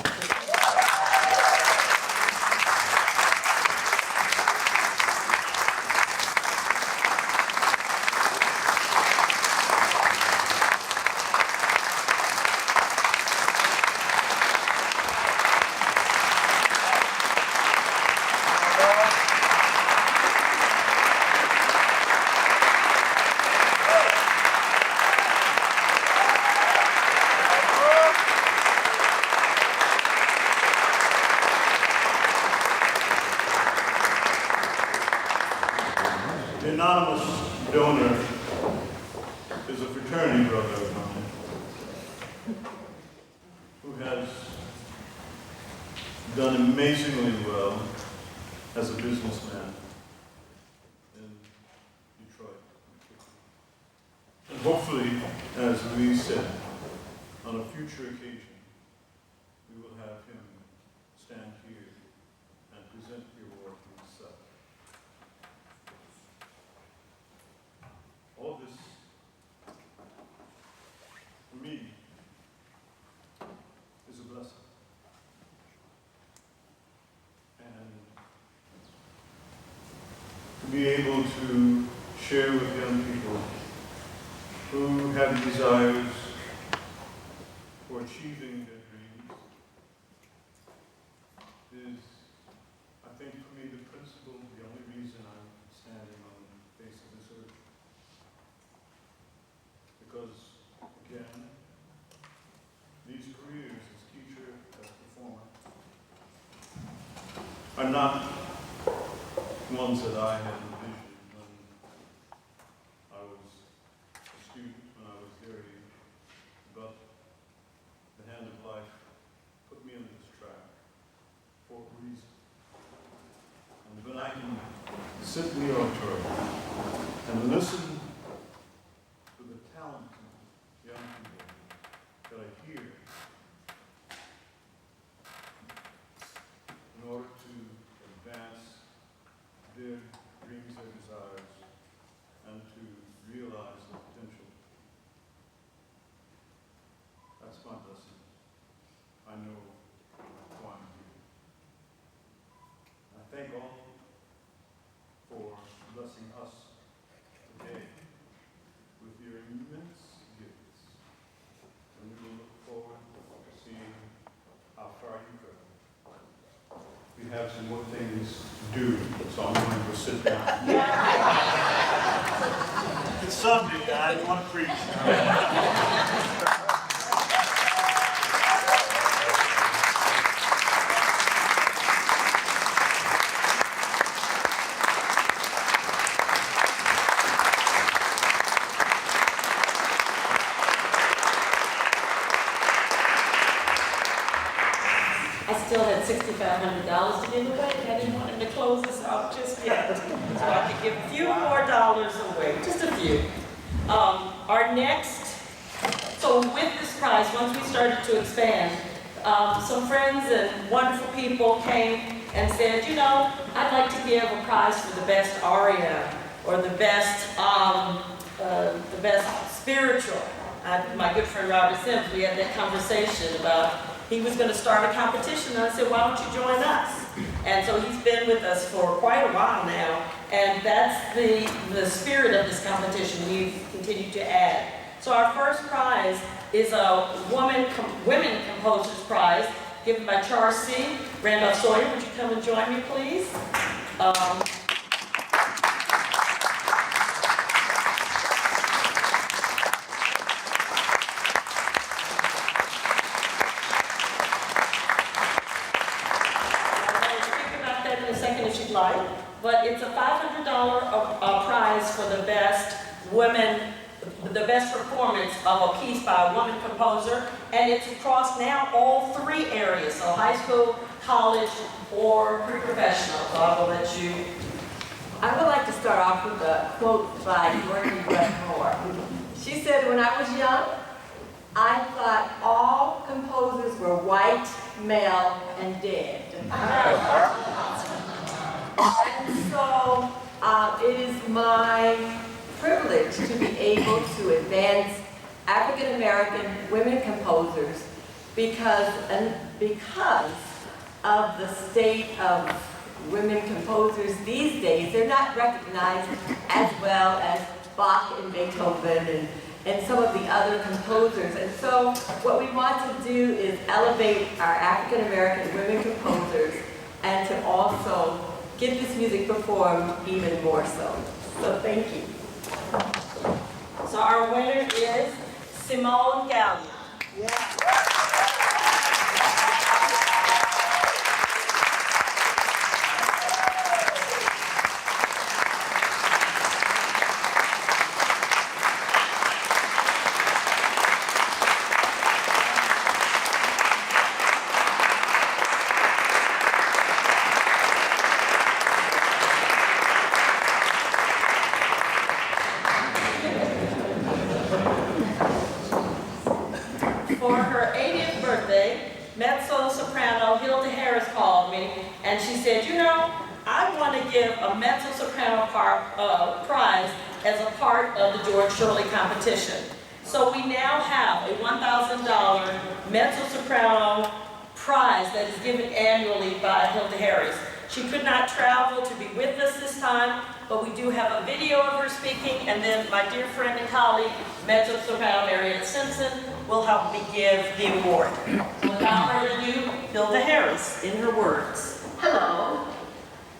Speaker 3: The anonymous donor is a fraternity brother of mine who has done amazingly well as a businessman in Detroit. And hopefully, as we said, on a future occasion, we will have him stand here and present the award himself. All this, for me, is a blessing. And to be able to share with young people who have desires for achieving their dreams is, I think, for me, the principle, the only reason I'm standing on the face of this earth. Because, again, these careers as teacher, as performer, are not ones that I had envisioned when I was a student, when I was their age. But the hand of life put me on this track for a reason. And when I can sit in the auditorium and listen to the talented young people that I hear in order to advance their dreams, their desires, and to realize their potential, that's my blessing. I know who I'm here. I thank all for blessing us today with your immense gifts. And we will look forward to seeing how far you go. We have some more things to do, so I'm going to go sit down. It's Sunday, I don't want to preach.
Speaker 10: I still had $6,500 to give away, and I didn't want him to close us out just yet. So I could give a few more dollars away, just a few. Our next, so with this prize, once we started to expand, some friends and wonderful people came and said, you know, I'd like to give a prize for the best aria, or the best spiritual. My good friend Robert Sims, we had that conversation about he was going to start a competition, and I said, why don't you join us? And so he's been with us for quite a while now, and that's the spirit of this competition. We've continued to add. So our first prize is a Women Composers Prize given by Charles C. Randolph Sawyer. Would you come and join me, please? Like, but it's a $500 prize for the best performance of a piece by a woman composer, and it's across now all three areas, so high school, college, or pre-professional. So I will let you.
Speaker 12: I would like to start off with a quote by Dorothy Westmore. She said, when I was young, I thought all composers were white, male, and dead. And so it is my privilege to be able to advance African American women composers because of the state of women composers these days. They're not recognized as well as Bach and Beethoven and some of the other composers. And so what we want to do is elevate our African American women composers and to also get this music performed even more so. So thank you.
Speaker 10: So our winner is Simone Gallion.
Speaker 12: Yeah.
Speaker 2: mezzo-soprano, Hilda Harris, called me, and she said, you know, I want to give a mezzo-soprano prize as a part of the George Shirley competition. So we now have a $1,000 mezzo-soprano prize that is given annually by Hilda Harris. She could not travel to be with us this time, but we do have a video of her speaking, and then my dear friend and colleague, mezzo-soprano Marietta Simpson, will help me give the award. Without further ado, Hilda Harris, in her words.
Speaker 13: Hello,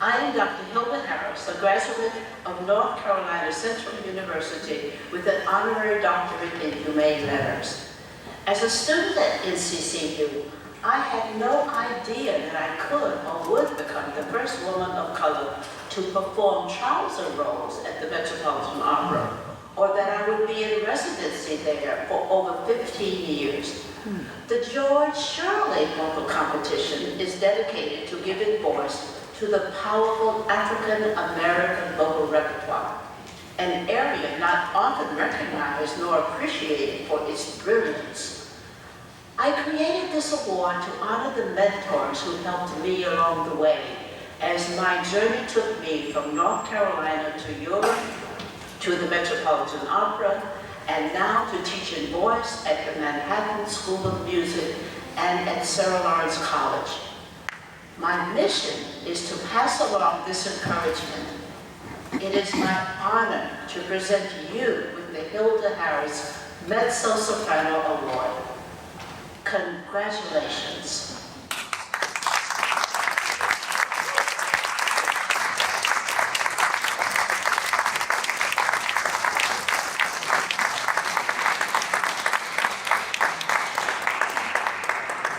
Speaker 13: I am Dr. Hilda Harris, a graduate of North Carolina Central University with an honorary doctorate in humane letters. As a student at NCCU, I had no idea that I could or would become the first woman of color to perform trouser roles at the Metropolitan Opera, or that I would be in residency there for over 15 years. The George Shirley vocal competition is dedicated to giving voice to the powerful African-American vocal repertoire, an area not often recognized nor appreciated for its brilliance. I created this award to honor the mentors who helped me along the way as my journey took me from North Carolina to Europe, to the Metropolitan Opera, and now to teaching voice at the Manhattan School of Music and at Sarah Lawrence College. My mission is to pass along this encouragement. It is my honor to present you with the Hilda Harris Mezzo-Soprano Award. Congratulations.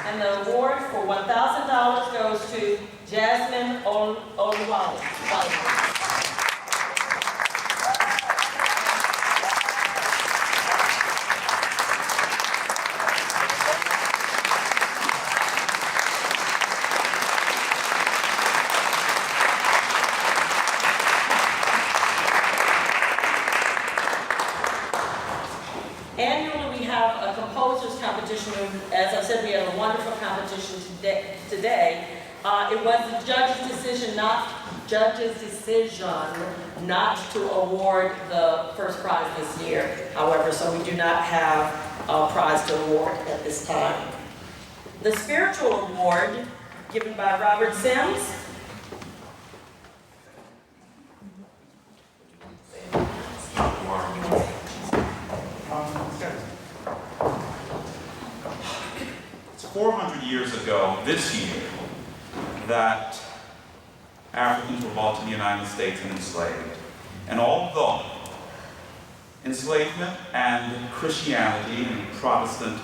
Speaker 2: And the award for $1,000 goes to Jasmine Olwale. Annually, we have a composers competition. As I said, we had a wonderful competition today. It was the judge's decision not to award the first prize this year. However, so we do not have a prize to award at this time. The spiritual award, given by Robert Sims.
Speaker 14: It's 400 years ago this year that Africans were brought to the United States and enslaved. And although enslavement and Christianity and Protestant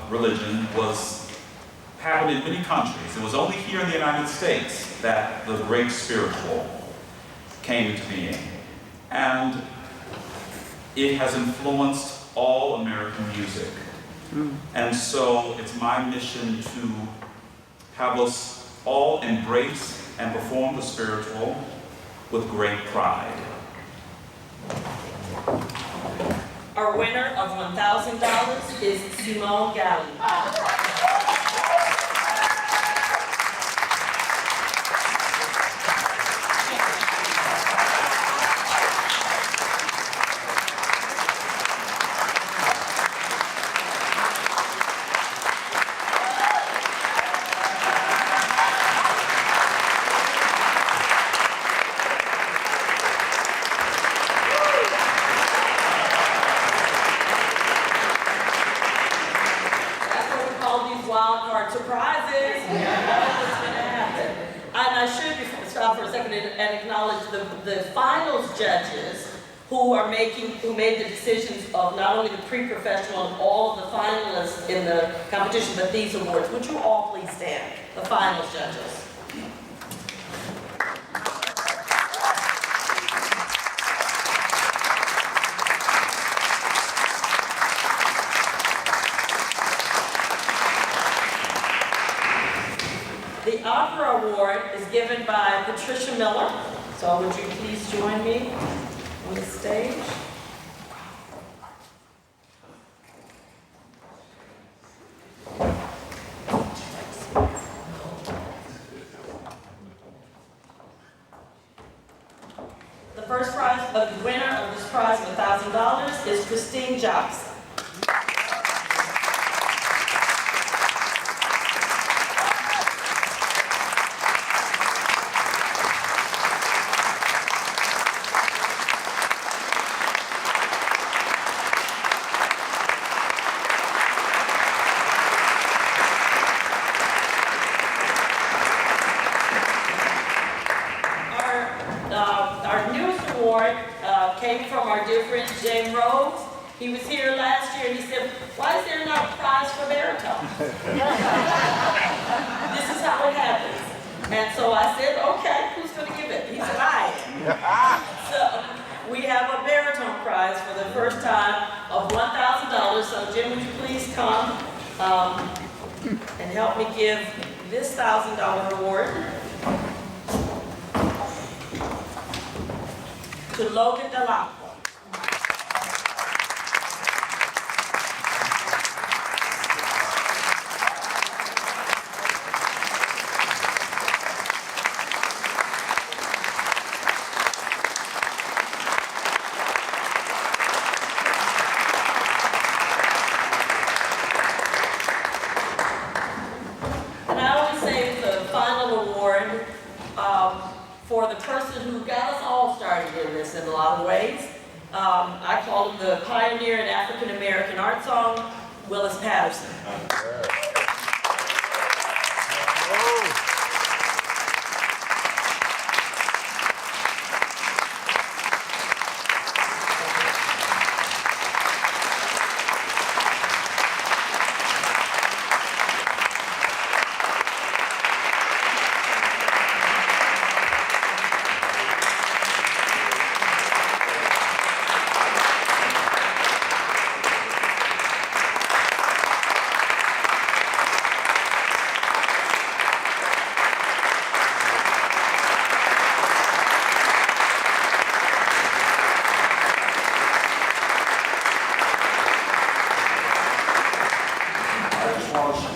Speaker 14: religion happened in many countries, it was only here in the United States that the great spiritual came into being. And it has influenced all American music. And so it's my mission to have us all embrace and perform the spiritual with great pride.
Speaker 2: Our winner of $1,000 is Simone Galli. And acknowledge the finals judges who made the decisions of not only the pre-professional and all of the finalists in the competition, but these awards. Would you all please stand? The finals judges. The Opera Award is given by Patricia Miller. So would you please join me on the stage? came from our dear friend Jay Rose. He was here last year and he said, why is there not a prize for baritone? This is how it happens. And so I said, okay, who's going to give it? He said, I am. So we have a baritone prize for the first time of $1,000. So Jim, would you please come and help me give this $1,000 award to Logan Delacqua. For the person who got us all started in this in a lot of ways. I call him the pioneer in African American art song, Willis Patterson.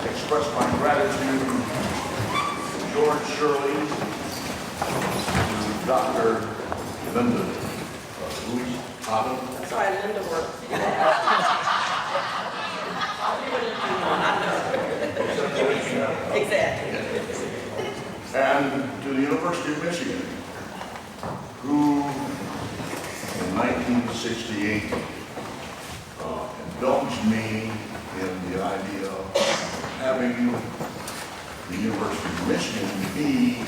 Speaker 15: Express my gratitude to George Shirley, to Dr. Linda
Speaker 2: Sorry, Linda works. I'll do it if you want, I know. Exactly.
Speaker 15: And to the University of Michigan, who in 1968 indulged me in the idea of having the University of Michigan be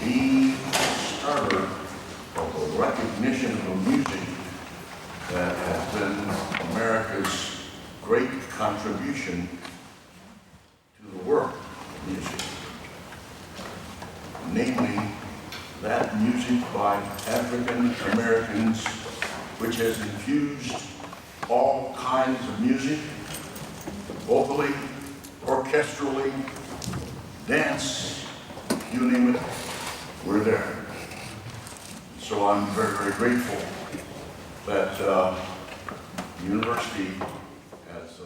Speaker 15: the starter of the recognition of music that has been America's great contribution to the work of music. Namely, that music by African Americans, which has infused all kinds of music, vocally, orchestrally, dance, you name it, we're there. So I'm very, very grateful that the university has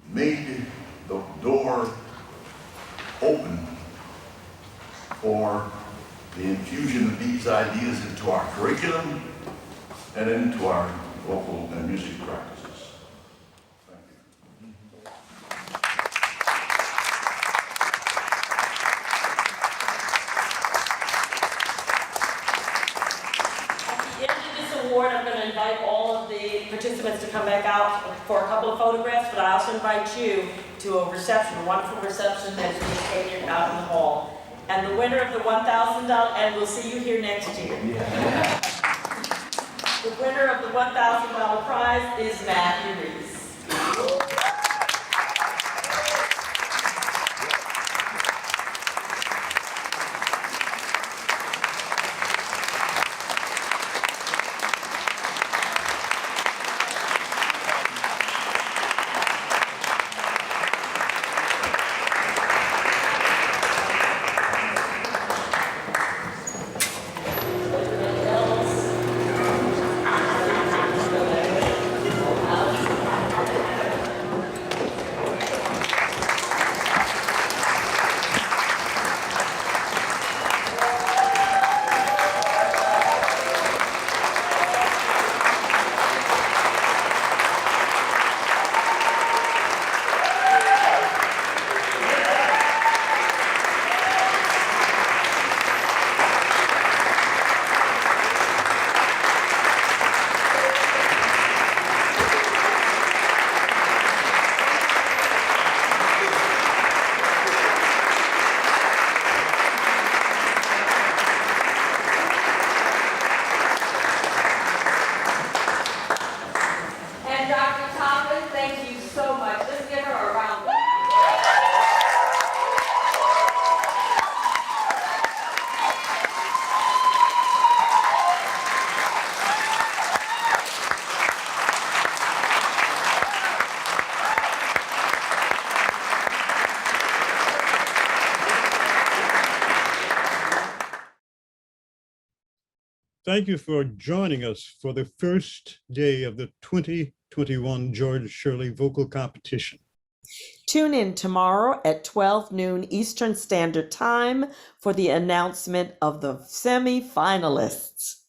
Speaker 15: made the door open for the infusion of these ideas into our curriculum and into our vocal and music practices.
Speaker 2: I'm going to invite all of the participants to come back out for a couple of photographs, but I also invite you to a reception, a wonderful reception that is being catered out in the hall. And the winner of the $1,000, and we'll see you here next year. Yeah. The winner of the $1,000 prize is Matthew Reese.
Speaker 1: thank you for joining us for the first day of the 2021 George Shirley Vocal Competition.
Speaker 2: Tune in tomorrow at 12 noon Eastern Standard Time for the announcement of the semi-finalists.